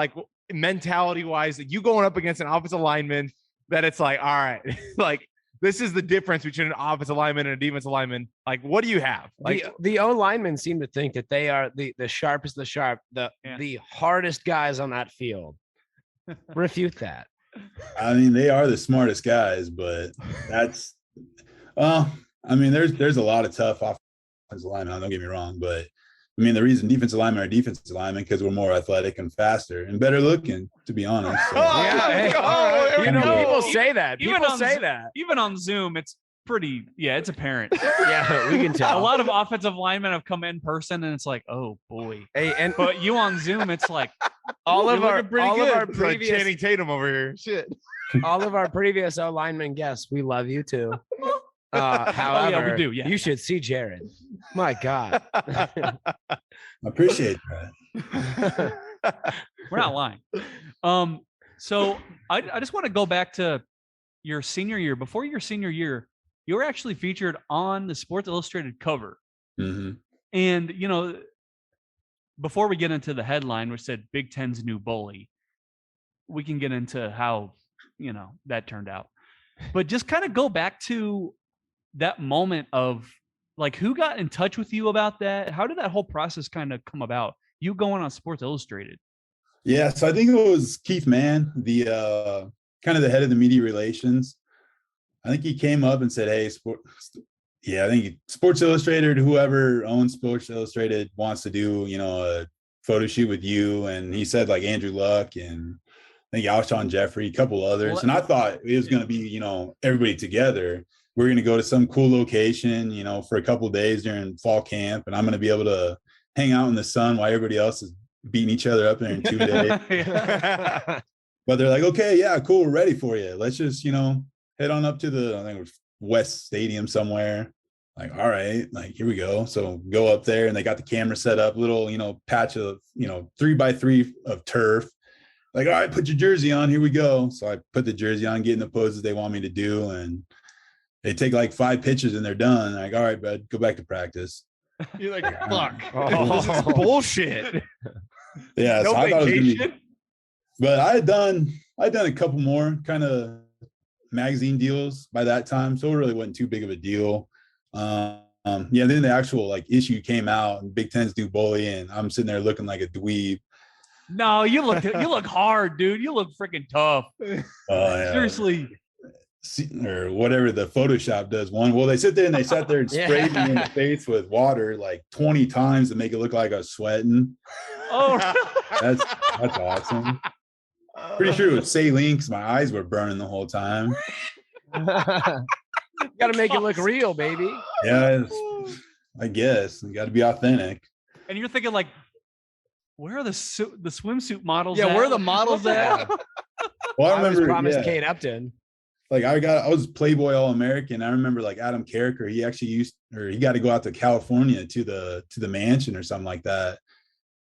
Speaker 4: mentality wise, that you going up against an offensive lineman, that it's all right, this is the difference between an offensive lineman and a defensive lineman? What do you have?
Speaker 7: The O linemen seem to think that they are the sharpest, the sharp, the hardest guys on that field. Refute that.
Speaker 9: I mean, they are the smartest guys, but that's, I mean, there's a lot of tough offensive linemen. Don't get me wrong, but I mean, the reason defensive linemen are defensive linemen because we're more athletic and faster and better looking, to be honest. So.
Speaker 7: People say that.
Speaker 1: Even on Zoom, it's pretty. Yeah, it's apparent.
Speaker 7: Yeah, we can tell.
Speaker 1: A lot of offensive linemen have come in person, and it's like, oh boy.
Speaker 7: Hey,
Speaker 1: but you on Zoom, it's like,
Speaker 7: all
Speaker 4: You're
Speaker 7: of our
Speaker 4: looking pretty
Speaker 7: all
Speaker 4: good.
Speaker 7: of our
Speaker 4: It's like
Speaker 7: previous
Speaker 4: Channing Tatum over here. Shit.
Speaker 7: all of our previous lineman guests, we love you too. However,
Speaker 1: we do, yeah.
Speaker 7: you should see Jared. My God.
Speaker 9: I appreciate that.
Speaker 1: We're not lying. So I just want to go back to your senior year. Before your senior year, you were actually featured on the Sports Illustrated cover.
Speaker 9: Mm-hmm.
Speaker 1: And, you know, before we get into the headline, which said Big Ten's new bully, we can get into how, you know, that turned out. But just kind of go back to that moment of like, who got in touch with you about that? How did that whole process kind of come about? You going on Sports Illustrated?
Speaker 9: Yeah, so I think it was Keith Mann, the kind of the head of the media relations. I think he came up and said, "Hey, I think Sports Illustrated, whoever owns Sports Illustrated wants to do, you know, a photo shoot with you." And he said like Andrew Luck and I think Alshon Jeffrey, a couple others. And I thought it was going to be, you know, everybody together. We're going to go to some cool location, you know, for a couple of days during fall camp. And I'm going to be able to hang out in the sun while everybody else is beating each other up there in 2 days. But they're like, okay, yeah, cool. We're ready for you. Let's just, you know, head on up to the, I think it was West Stadium somewhere. Like, all right, like, here we go. So go up there and they got the camera set up, little, you know, patch of, you know, 3x3 of turf. Like, all right, put your jersey on. Here we go. So I put the jersey on, get in the poses they want me to do. And they take like 5 pitches and they're done. Like, all right, bud, go back to practice.
Speaker 8: You're like, fuck.
Speaker 4: This is bullshit.
Speaker 9: Yeah.
Speaker 4: No
Speaker 9: so I thought it was gonna be,
Speaker 4: vacation.
Speaker 9: but I had done a couple more kind of magazine deals by that time. So it really wasn't too big of a deal. Yeah, then the actual like issue came out and Big Ten's new bully, and I'm sitting there looking like a dweeb.
Speaker 1: No, you look hard, dude. You look freaking tough.
Speaker 9: Yeah.
Speaker 1: Seriously.
Speaker 9: Or whatever the Photoshop does one. Well, they sit there and they sat there and sprayed me in the face with water like 20 times to make it look like I was sweating.
Speaker 1: Oh,
Speaker 9: that's awesome. Pretty sure it was saline because my eyes were burning the whole time.
Speaker 7: Got to make it look real, baby.
Speaker 9: Yeah, I guess you got to be authentic.
Speaker 1: and you're thinking like, where are the swimsuit models?
Speaker 8: Yeah,
Speaker 1: at?
Speaker 8: where are the models at?
Speaker 9: Well, I
Speaker 7: I was
Speaker 9: remember,
Speaker 7: promised
Speaker 9: yeah.
Speaker 7: Kate Upton.
Speaker 9: Like I was Playboy All-American. I remember like Adam Carricker, he actually he got to go out to California to the mansion or something like that.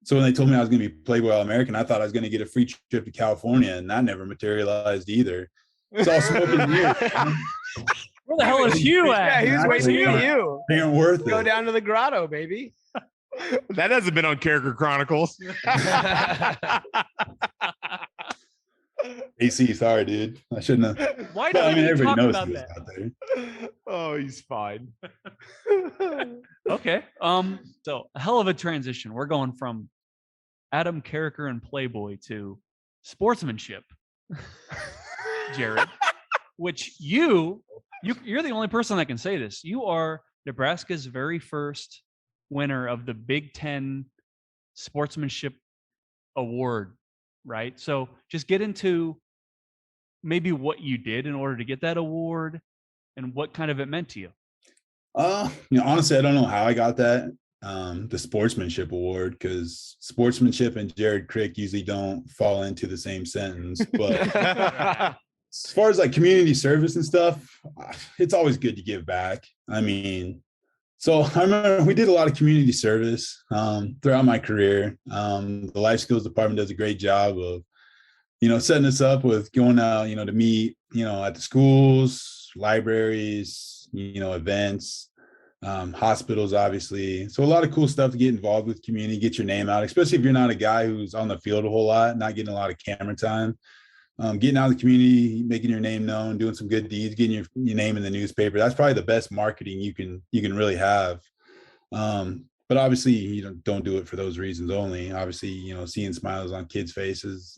Speaker 9: So when they told me I was going to be Playboy All-American, I thought I was going to get a free trip to California, and that never materialized either. It's all smoking here.
Speaker 1: Where the hell is Hugh
Speaker 7: Yeah,
Speaker 1: at?
Speaker 7: he was waiting for you.
Speaker 9: They aren't worth
Speaker 7: Go
Speaker 9: it.
Speaker 7: down to the grotto, baby.
Speaker 4: That hasn't been on Character Chronicles.
Speaker 9: AC, sorry, dude. I shouldn't have.
Speaker 1: Why
Speaker 9: Well, I
Speaker 1: don't
Speaker 9: mean,
Speaker 1: we talk
Speaker 9: everybody knows
Speaker 1: about
Speaker 9: he was
Speaker 1: that?
Speaker 9: out there.
Speaker 4: Oh, he's fine.
Speaker 1: Okay. So a hell of a transition. We're going from Adam Carricker and Playboy to sportsmanship, Jared. Which you're the only person that can say this. You are Nebraska's very first winner of the Big Ten Sportsmanship Award, right? So just get into maybe what you did in order to get that award and what kind of it meant to you.
Speaker 9: Honestly, I don't know how I got that. The sportsmanship award, because sportsmanship and Jared Crick usually don't fall into the same sentence. But as far as like community service and stuff, it's always good to give back. I mean, so I remember we did a lot of community service throughout my career. The life skills department does a great job of, setting us up with going out, to meet, at the schools, libraries, events, hospitals, obviously. So a lot of cool stuff to get involved with community, get your name out, especially if you're not a guy who's on the field a whole lot, not getting a lot of camera time. Getting out in the community, making your name known, doing some good deeds, getting your name in the newspaper. That's probably the best marketing you can really have. But obviously, don't do it for those reasons only. Obviously, seeing smiles on kids' faces,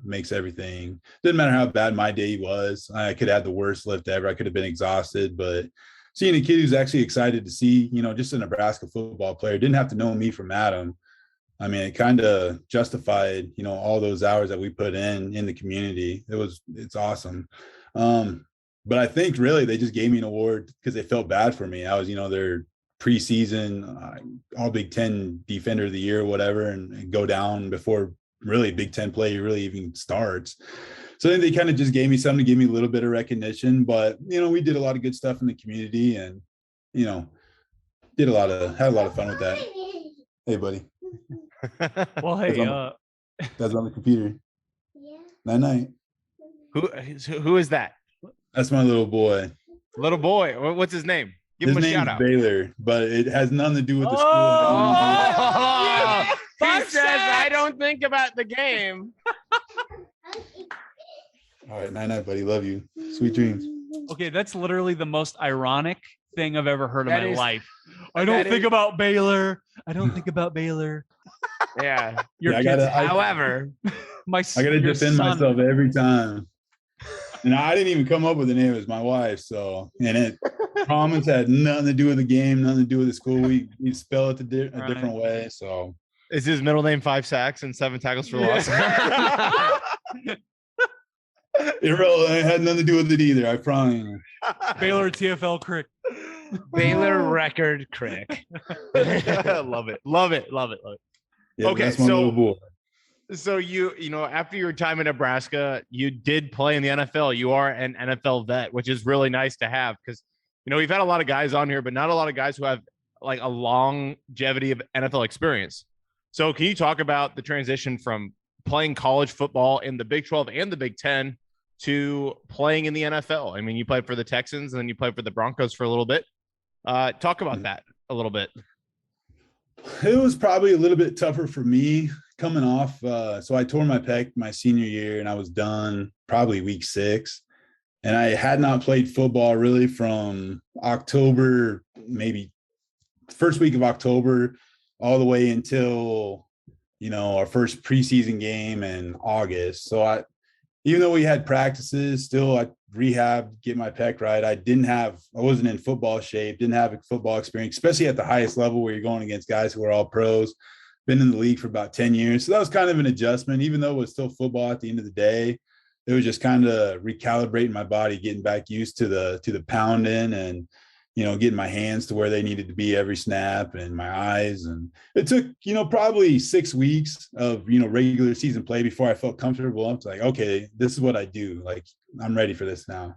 Speaker 9: makes everything. Doesn't matter how bad my day was. I could have had the worst lift ever. I could have been exhausted, but seeing a kid who's actually excited to see, just a Nebraska football player, didn't have to know me from Adam. I mean, it kind of justified, all those hours that we put in the community. It's awesome. But I think really they just gave me an award because they felt bad for me. I was, their preseason all Big Ten defender of the year, whatever, and go down before really Big Ten play really even starts. So I think they kind of just gave me something to give me a little bit of recognition. But we did a lot of good stuff in the community, and had a lot of fun with that. Hey, buddy.
Speaker 1: Well, hey,
Speaker 9: that's on the computer. Yeah. Night.
Speaker 4: Who is that?
Speaker 9: That's my little boy.
Speaker 4: Little boy. What's his name? Give
Speaker 9: His
Speaker 4: him a
Speaker 9: name's
Speaker 4: shout out.
Speaker 9: Baylor, but it has nothing to do with the school.
Speaker 7: Oh, he says, I don't think about the game.
Speaker 9: All right, night, buddy. Love you. Sweet dreams.
Speaker 1: Okay, that's literally the most ironic thing I've ever heard in my life. I
Speaker 7: that
Speaker 1: don't think about Baylor. I don't think about Baylor.
Speaker 7: Yeah.
Speaker 1: However,
Speaker 9: I gotta defend myself every time. And I didn't even come up with the name. It was my wife. So, and it promise had nothing to do with the game, nothing to do with the school. We spell it a different way. So,
Speaker 4: is his middle name 5 sacks and 7 tackles for loss?
Speaker 9: It had nothing to do with it either. I promise.
Speaker 1: Baylor TFL Crick.
Speaker 7: Baylor record Crick.
Speaker 4: Love it.
Speaker 9: Yeah,
Speaker 4: okay,
Speaker 9: that's my little boy.
Speaker 4: So after your time in Nebraska, you did play in the NFL. You are an NFL vet, which is really nice to have because, we've had a lot of guys on here, but not a lot of guys who have like a longevity of NFL experience. So can you talk about the transition from playing college football in the Big 12 and the Big 10 to playing in the NFL? I mean, you played for the Texans and then you played for the Broncos for a little bit. Talk about that a little bit.
Speaker 9: It was probably a little bit tougher for me coming off. So I tore my pec my senior year and I was done probably week 6. And I had not played football really from October, maybe first week of October, all the way until, our first preseason game in August. So even though we had practices, still I rehabbed, get my pec right. I wasn't in football shape, didn't have a football experience, especially at the highest level where you're going against guys who are all pros, been in the league for about 10 years. So that was kind of an adjustment, even though it was still football at the end of the day. It was just kind of recalibrating my body, getting back used to the pounding and, getting my hands to where they needed to be every snap and my eyes. And it took, probably 6 weeks of, regular season play before I felt comfortable. I was like, okay, this is what I do. Like, I'm ready for this now.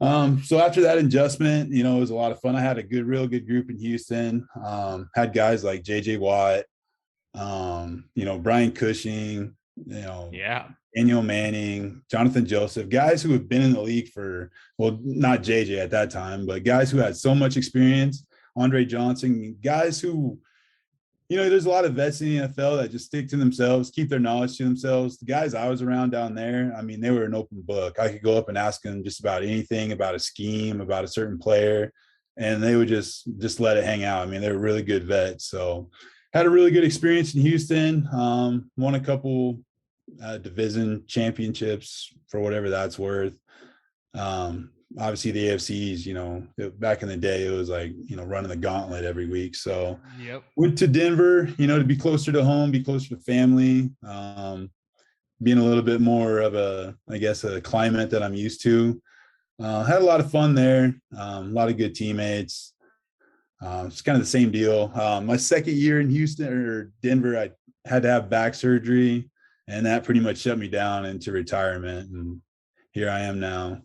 Speaker 9: So after that adjustment, it was a lot of fun. I had a real good group in Houston. Had guys like JJ Watt, Brian Cushing, Daniel Manning, Jonathan Joseph, guys who have been in the league for, well, not JJ at that time, but guys who had so much experience, Andre Johnson, guys who, there's a lot of vets in the NFL that just stick to themselves, keep their knowledge to themselves. The guys I was around down there, I mean, they were an open book. I could go up and ask them just about anything, about a scheme, about a certain player, and they would just let it hang out. I mean, they were really good vets. So had a really good experience in Houston, won a couple division championships for whatever that's worth. Obviously the AFCs, back in the day, it was like, running the gauntlet every week. So went to Denver, to be closer to home, be closer to family, being a little bit more of a climate that I'm used to. Had a lot of fun there. A lot of good teammates. It's kind of the same deal. My second year in Houston or Denver, I had to have back surgery. And that pretty much shut me down into retirement. And here I am now.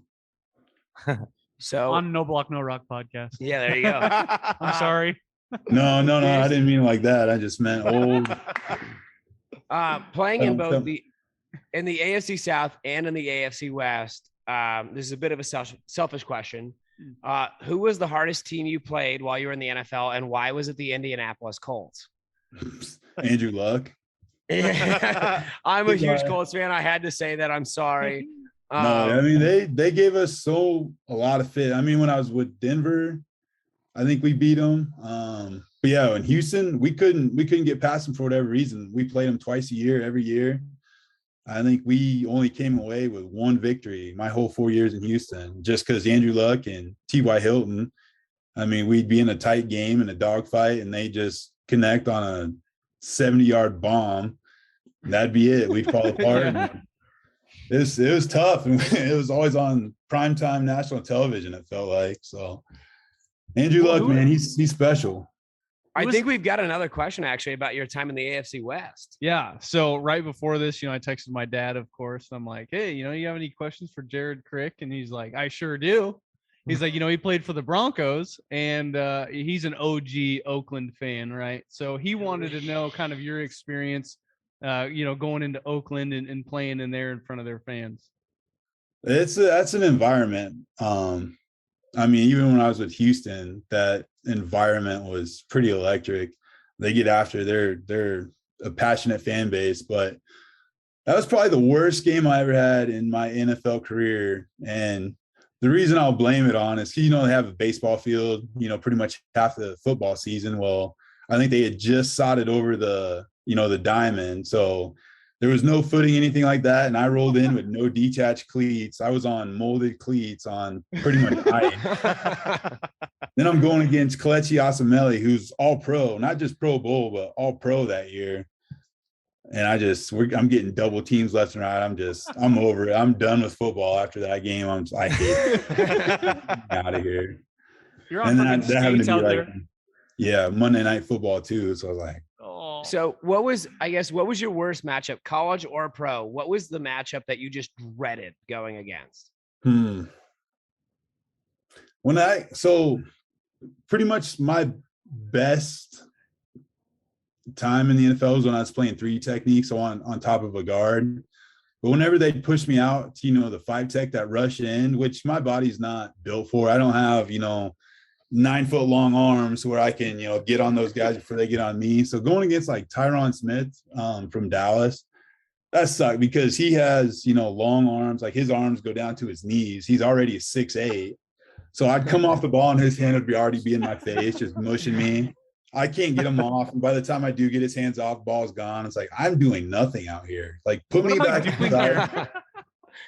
Speaker 7: So
Speaker 1: on No Block, No Rock podcast.
Speaker 7: Yeah, there you go.
Speaker 1: I'm sorry.
Speaker 9: No. I didn't mean like that. I just meant old.
Speaker 7: Playing in both the AFC South and in the AFC West. This is a bit of a selfish question. Who was the hardest team you played while you were in the NFL, and why was it the Indianapolis Colts?
Speaker 9: Andrew Luck.
Speaker 7: I'm a huge Colts fan. I had to say that. I'm sorry.
Speaker 9: No, I mean they gave us a lot of fit. I mean, when I was with Denver, I think we beat them. But yeah, in Houston, we couldn't get past them for whatever reason. We played them twice a year, every year. I think we only came away with one victory my whole 4 years in Houston, just because Andrew Luck and T.Y. Hilton. I mean, we'd be in a tight game and a dogfight, and they just connect on a 70-yard bomb. That'd be it. We'd fall apart. It was tough. It was always on primetime national television, it felt like. So Andrew Luck, man, he's special.
Speaker 7: I think we've got another question actually about your time in the AFC West.
Speaker 8: Yeah. So right before this, I texted my dad, of course. I'm like, hey, you have any questions for Jared Crick? And he's like, I sure do. He's like, he played for the Broncos, and he's an OG Oakland fan, right? So he wanted to know kind of your experience, going into Oakland and playing in there in front of their fans.
Speaker 9: That's an environment. I mean, even when I was with Houston, that environment was pretty electric. They get after, they're a passionate fan base, but that was probably the worst game I ever had in my NFL career. And the reason I'll blame it on is, they have a baseball field, pretty much half the football season. Well, I think they had just sodded over the diamond. So there was no footing, anything like that. And I rolled in with no detached cleats. I was on molded cleats on pretty much height. Then I'm going against Kelechi Osemele, who's all pro, not just Pro Bowl, but all pro that year. And I'm getting double teams left and right. I'm over it. I'm done with football after that game. I hate it. Out of here.
Speaker 1: You're on fucking skates out there.
Speaker 9: Yeah, Monday Night Football too. So I was like,
Speaker 1: oh.
Speaker 7: So what was your worst matchup, college or pro? What was the matchup that you just dreaded going against?
Speaker 9: So pretty much my best time in the NFL was when I was playing 3 techniques on top of a guard. But whenever they push me out, the 5 tech that rush in, which my body's not built for, I don't have, 9-foot long arms where I can, get on those guys before they get on me. So going against like Tyron Smith from Dallas, that sucked because he has, long arms, like his arms go down to his knees. He's already 6'8". So I'd come off the ball and his hand would already be in my face, just mushing me. I can't get him off. And by the time I do get his hands off, ball's gone. It's like, I'm doing nothing out here. Like, put me back inside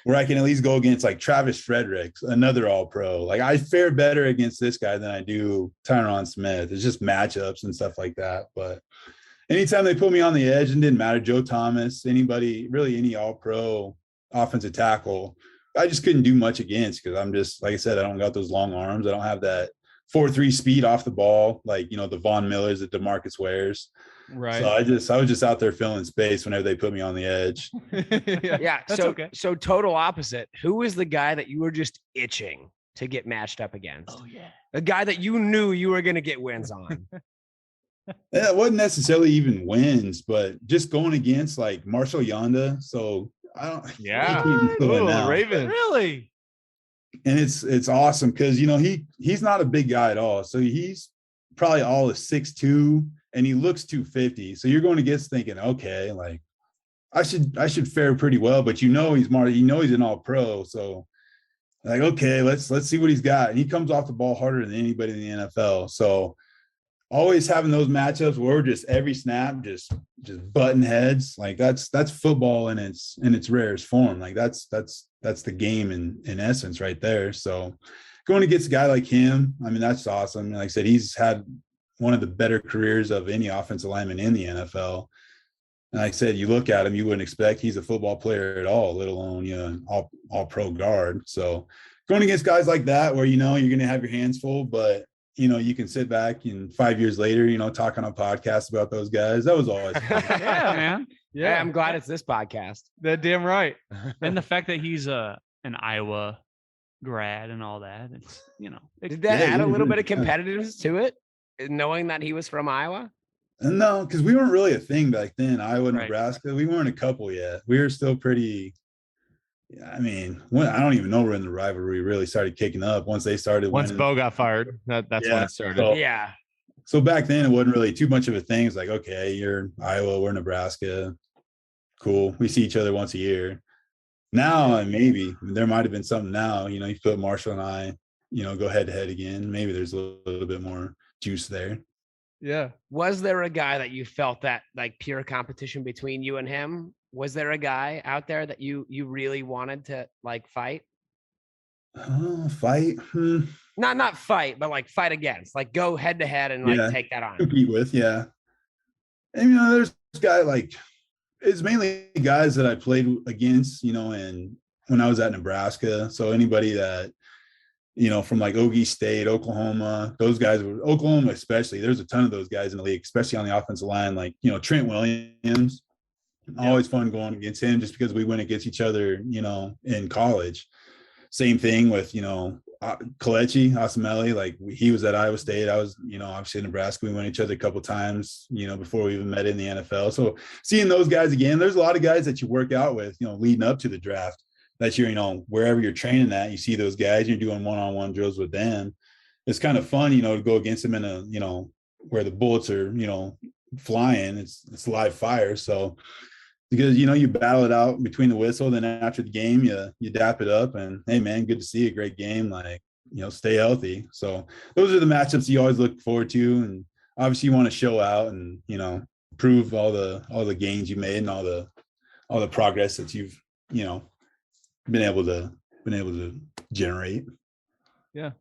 Speaker 9: where I can at least go against like Travis Fredericks, another all pro. Like, I fare better against this guy than I do Tyron Smith. It's just matchups and stuff like that. But anytime they put me on the edge, it didn't matter. Joe Thomas, anybody, really any all pro offensive tackle, I just couldn't do much against because I'm just, like I said, I don't got those long arms. I don't have that 4.3 speed off the ball, like, the Von Millers that DeMarcus wears.
Speaker 8: Right.
Speaker 9: So I was just out there filling space whenever they put me on the edge.
Speaker 7: Yeah. So total opposite. Who was the guy that you were just itching to get matched up against?
Speaker 1: Oh yeah.
Speaker 7: A guy that you knew you were going to get wins on.
Speaker 9: Yeah, it wasn't necessarily even wins, but just going against like Marshall Yonda. So I don't.
Speaker 4: Yeah.
Speaker 8: Raven.
Speaker 1: Really?
Speaker 9: And it's awesome because he's not a big guy at all. So he's probably all of 6'2", and he looks 250. So you're going against thinking, okay, like I should fare pretty well, but he's more, he's an all pro. So like, okay, let's see what he's got. And he comes off the ball harder than anybody in the NFL. So always having those matchups where we're just every snap, just button heads. Like that's football in its rarest form. Like that's the game in essence right there. So going against a guy like him, I mean, that's awesome. Like I said, he's had one of the better careers of any offensive lineman in the NFL. And like I said, you look at him, you wouldn't expect he's a football player at all, let alone, all pro guard. So going against guys like that, where, you're going to have your hands full, but you can sit back and 5 years later, talk on a podcast about those guys. That was always fun.
Speaker 1: Yeah, man.
Speaker 7: Yeah. Hey, I'm glad it's this podcast.
Speaker 8: That damn right.
Speaker 1: And the fact that he's an Iowa grad and all that, it's,
Speaker 7: Did that add a little bit of competitiveness to it, knowing that he was from Iowa?
Speaker 9: No, because we weren't really a thing back then. Iowa,
Speaker 1: Right.
Speaker 9: Nebraska, we weren't a couple yet. We were still pretty. I mean, I don't even know when the rivalry really started kicking up. Once they started.
Speaker 4: Once
Speaker 9: winning.
Speaker 4: Bo got fired, that's when it started.
Speaker 7: Yeah.
Speaker 9: So back then, it wasn't really too much of a thing. It's like, okay, you're Iowa, we're Nebraska. Cool. We see each other once a year. Now, maybe there might have been something now. You put Marshall and I, go head to head again. Maybe there's a little bit more juice there.
Speaker 8: Yeah.
Speaker 7: Was there a guy that you felt that like pure competition between you and him? Was there a guy out there that you really wanted to like fight?
Speaker 9: Fight?
Speaker 7: Not fight, but like fight against, like go head to head and like take that on.
Speaker 9: Compete with, yeah. And there's this guy, like, it's mainly guys that I played against, and when I was at Nebraska. So anybody that from like Ogie State, Oklahoma. Those guys were Oklahoma, especially. There's a ton of those guys in the league, especially on the offensive line. Like, Trent Williams. Always fun going against him just because we went against each other, in college. Same thing with, Kalechi Asameli. Like he was at Iowa State. I was, obviously in Nebraska. We went each other a couple times, before we even met in the NFL. So seeing those guys again, there's a lot of guys that you work out with, leading up to the draft. That you're, wherever you're training at, you see those guys, you're doing one-on-one drills with them. It's kind of fun, to go against them in a, where the bullets are, flying. It's live fire. So because, you battle it out between the whistle, then after the game, you dap it up and, hey man, good to see a great game. Like, stay healthy. So those are the matchups you always look forward to. And obviously you want to show out and, prove all the gains you made and all the progress that you've, been able to generate.
Speaker 1: Yeah.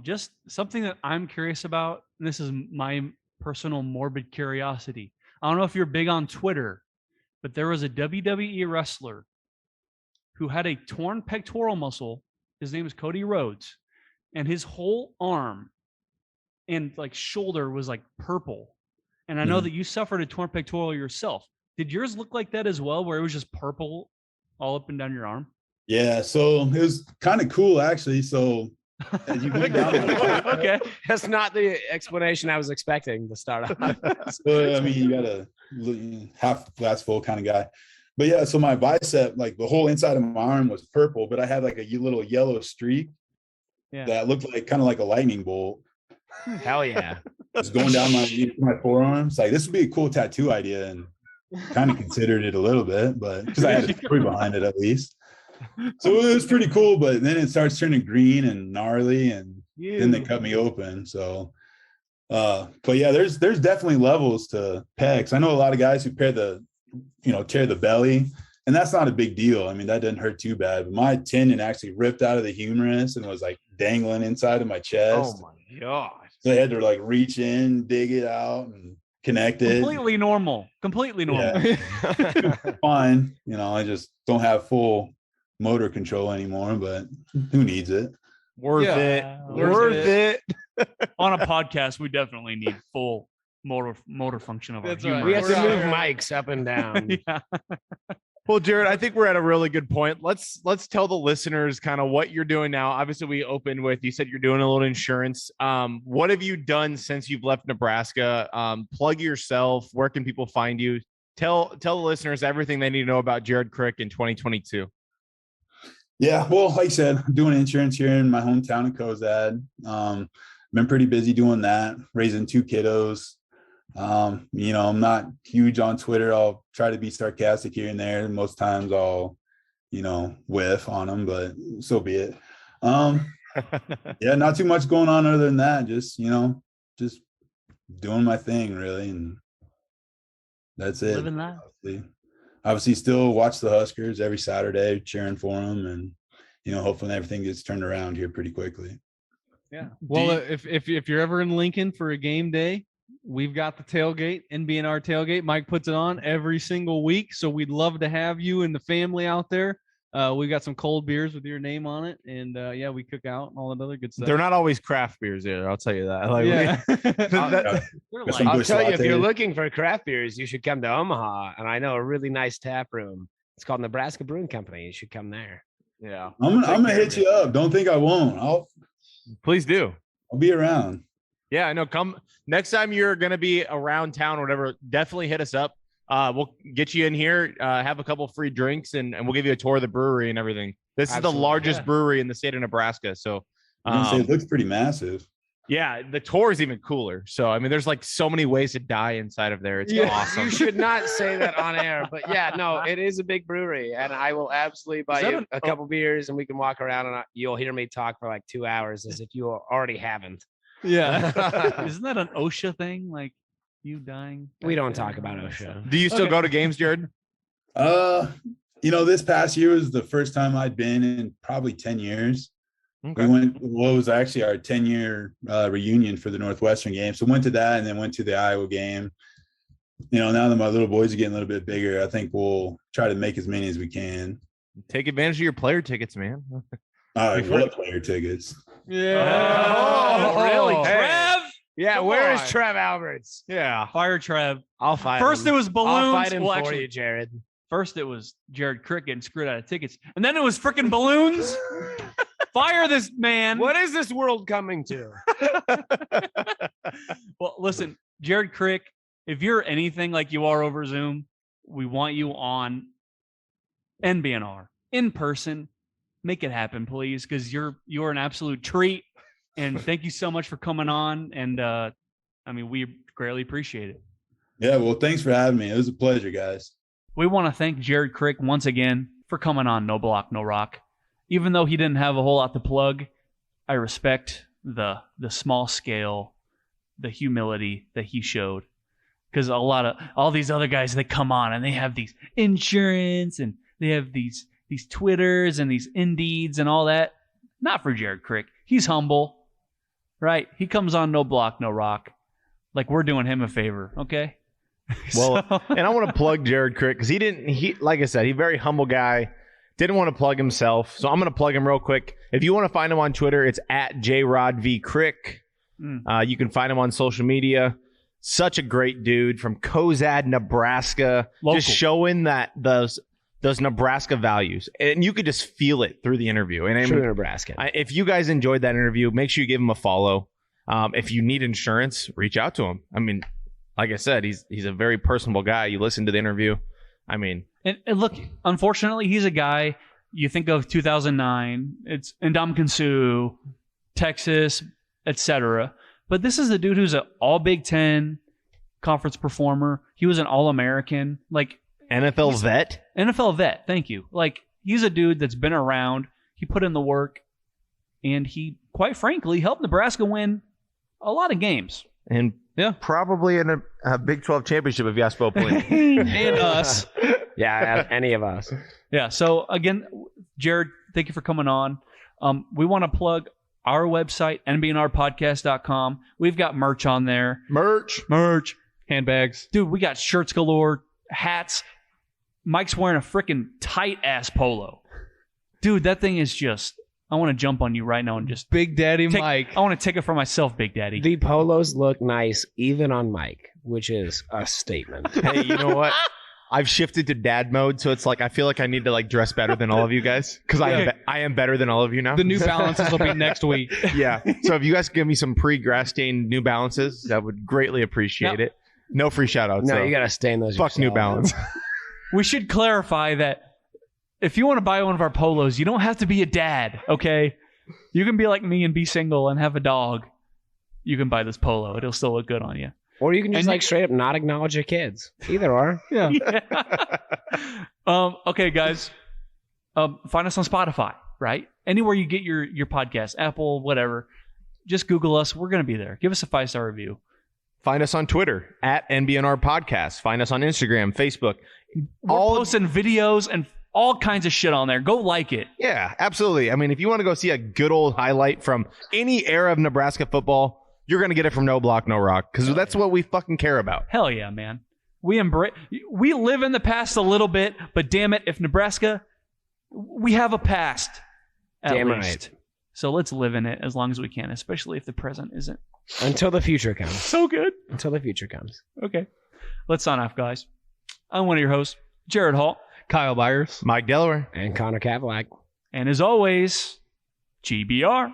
Speaker 1: Just something that I'm curious about, and this is my personal morbid curiosity. I don't know if you're big on Twitter, but there was a WWE wrestler who had a torn pectoral muscle. His name is Cody Rhodes, and his whole arm and like shoulder was like purple. And I know that you suffered a torn pectoral yourself. Did yours look like that as well, where it was just purple all up and down your arm?
Speaker 9: Yeah, so it was kind of cool actually. So as you went down,
Speaker 7: okay, that's not the explanation I was expecting to start off.
Speaker 9: So, I mean, you got a half glass full kind of guy. But yeah, so my bicep, like the whole inside of my arm was purple, but I had like a little yellow streak that looked like kind of like a lightning bolt.
Speaker 7: Hell yeah.
Speaker 9: It's going down my forearms. Like this would be a cool tattoo idea, and kind of considered it a little bit, but because I had a story behind it at least. So it was pretty cool, but then it starts turning green and gnarly, and then they cut me open. So, but yeah, there's definitely levels to pecs. I know a lot of guys who tear the belly, and that's not a big deal. I mean, that didn't hurt too bad. But my tendon actually ripped out of the humerus and was like dangling inside of my chest.
Speaker 7: Oh my god!
Speaker 9: So I had to like reach in, dig it out, and connect it.
Speaker 1: Completely normal.
Speaker 9: Yeah. Fine. I just don't have full motor control anymore, but who needs it?
Speaker 4: Worth it.
Speaker 1: On a podcast, we definitely need full motor function of our humor.
Speaker 7: We have to move mics up and down.
Speaker 4: Well, Jared, I think we're at a really good point. Let's tell the listeners kind of what you're doing now. Obviously, we opened with, you said you're doing a little insurance. What have you done since you've left Nebraska? Plug yourself. Where can people find you? Tell the listeners everything they need to know about Jared Crick in 2022.
Speaker 9: Yeah, well, like I said, I'm doing insurance here in my hometown of Cozad. Been pretty busy doing that, raising 2 kiddos. I'm not huge on Twitter. I'll try to be sarcastic here and there. Most times I'll, whiff on them, but so be it. Yeah, not too much going on other than that. Just doing my thing really. And that's it.
Speaker 1: Living that.
Speaker 9: Obviously still watch the Huskers every Saturday, cheering for them, and hopefully everything gets turned around here pretty quickly.
Speaker 8: Yeah. Well, if you're ever in Lincoln for a game day, we've got the tailgate, NBNR tailgate. Mike puts it on every single week, so we'd love to have you and the family out there. We got some cold beers with your name on it, and we cook out and all that other good stuff.
Speaker 4: They're not always craft beers either. I'll tell you that.
Speaker 7: I'll tell you, if you're looking for craft beers, you should come to Omaha, and I know a really nice tap room. It's called Nebraska Brewing Company. You should come there.
Speaker 4: Yeah,
Speaker 9: I'm gonna hit you up. Don't think I won't.
Speaker 4: Please do.
Speaker 9: I'll be around.
Speaker 4: Yeah, I know. Come next time you're gonna be around town or whatever. Definitely hit us up. We'll get you in here, have a couple free drinks, and we'll give you a tour of the brewery and everything. This is the largest brewery in the state of Nebraska. So
Speaker 9: it looks pretty massive.
Speaker 4: Yeah, the tour is even cooler. So, I mean, there's like so many ways to die inside of there. It's awesome.
Speaker 7: You should not say that on air, but yeah, no, it is a big brewery, and I will absolutely buy you a couple beers, and we can walk around, and you'll hear me talk for like 2 hours as if you already haven't.
Speaker 1: Yeah. Isn't that an OSHA thing? Like you dying?
Speaker 7: We don't talk about OSHA.
Speaker 4: Do you still go to games, Jared?
Speaker 9: This past year was the first time I'd been in probably 10 years.
Speaker 4: Okay.
Speaker 9: We went, what was actually our 10-year reunion for the Northwestern game. So went to that and then went to the Iowa game. Now that my little boys are getting a little bit bigger, I think we'll try to make as many as we can.
Speaker 4: Take advantage of your player tickets, man.
Speaker 9: What player tickets?
Speaker 8: Yeah.
Speaker 1: Really?
Speaker 7: Hey.
Speaker 1: Trev?
Speaker 7: Yeah,
Speaker 8: Come
Speaker 7: where is
Speaker 8: on.
Speaker 7: Trev Alberts?
Speaker 4: Yeah.
Speaker 1: Fire Trev.
Speaker 7: I'll fight
Speaker 1: First
Speaker 7: him.
Speaker 1: it was balloons.
Speaker 7: I'll fight him
Speaker 1: Well,
Speaker 7: for
Speaker 1: actually,
Speaker 7: you, Jared.
Speaker 1: first it was Jared Crick getting screwed out of tickets. And then it was freaking balloons. Fire this man.
Speaker 7: What is this world coming to?
Speaker 1: Well, listen, Jared Crick, if you're anything like you are over Zoom, we want you on NBNR in person. Make it happen, please, because you're an absolute treat. And thank you so much for coming on. And we greatly appreciate it.
Speaker 9: Yeah, well, thanks for having me. It was a pleasure, guys.
Speaker 1: We want to thank Jared Crick once again for coming on No Block, No Rock. Even though he didn't have a whole lot to plug, I respect the small scale, the humility that he showed. Because all these other guys, they come on and they have these insurance and they have these Twitters and these Indeeds and all that. Not for Jared Crick. He's humble, right? He comes on No Block, No Rock. Like we're doing him a favor, okay?
Speaker 4: Well, and I want to plug Jared Crick because he like I said, he's a very humble guy. Didn't want to plug himself, so I'm going to plug him real quick. If you want to find him on Twitter, it's at JrodVCrick. You can find him on social media. Such a great dude from Cozad, Nebraska.
Speaker 1: Local.
Speaker 4: Just showing that those Nebraska values. And you could just feel it through the interview. And I
Speaker 7: True
Speaker 4: mean,
Speaker 7: Nebraska.
Speaker 4: if you guys enjoyed that interview, make sure you give him a follow. If you need insurance, reach out to him. I mean, like I said, he's a very personable guy. You listen to the interview. I mean,
Speaker 1: and look, unfortunately, he's a guy you think of 2009. It's Ndamukong, Texas, etc. But this is a dude who's an all Big Ten conference performer. He was an All-American, like
Speaker 4: NFL vet.
Speaker 1: NFL vet. Thank you. Like he's a dude that's been around. He put in the work, and he, quite frankly, helped Nebraska win a lot of games.
Speaker 4: And probably in a Big 12 championship if you ask Bo Pelini.
Speaker 1: And us.
Speaker 7: Yeah, any of us.
Speaker 1: Yeah. So again, Jared, thank you for coming on. We want to plug our website, nbnrpodcast.com. We've got merch on there.
Speaker 4: Merch.
Speaker 8: Handbags.
Speaker 1: Dude, we got shirts galore, hats. Mike's wearing a freaking tight ass polo. Dude, that thing is just, I want to jump on you right now and just
Speaker 8: Big Daddy Mike.
Speaker 1: I want to take it for myself, Big Daddy.
Speaker 7: The polos look nice even on Mike, which is a statement.
Speaker 4: Hey, you know what? I've shifted to dad mode, so it's like I feel like I need to like dress better than all of you guys because I am better than all of you now.
Speaker 8: The New Balances will be next week.
Speaker 4: Yeah. So if you guys give me some pre-grass stained New Balances, I would greatly appreciate it. No free shout outs.
Speaker 7: No,
Speaker 4: though.
Speaker 7: you got to stain those
Speaker 4: Fuck
Speaker 7: yourself.
Speaker 4: New Balance.
Speaker 1: We should clarify that if you want to buy one of our polos, you don't have to be a dad, okay? You can be like me and be single and have a dog. You can buy this polo. It'll still look good on you.
Speaker 7: Or you can just straight up not acknowledge your kids. Either or.
Speaker 8: Yeah.
Speaker 1: Okay, guys. Find us on Spotify, right? Anywhere you get your podcast, Apple, whatever. Just Google us. We're going to be there. Give us a 5-star review.
Speaker 4: Find us on Twitter at NBNR Podcast. Find us on Instagram, Facebook.
Speaker 1: We're posting videos and all kinds of shit on there. Go like it.
Speaker 4: Yeah, absolutely. I mean, if you want to go see a good old highlight from any era of Nebraska football, you're going to get it from No Block, No Rock because that's what we fucking care about.
Speaker 1: Hell yeah, man. We live in the past a little bit, but damn it, if Nebraska, we have a past at
Speaker 7: Damn
Speaker 1: least.
Speaker 7: right.
Speaker 1: So let's live in it as long as we can, especially if the present isn't
Speaker 7: Until the future comes.
Speaker 1: so good.
Speaker 7: Until the future comes.
Speaker 1: Okay. Let's sign off, guys. I'm one of your hosts, Jared Hall.
Speaker 8: Kyle Byers.
Speaker 4: Mike Delaware.
Speaker 7: And Connor Cadillac.
Speaker 1: And as always, GBR.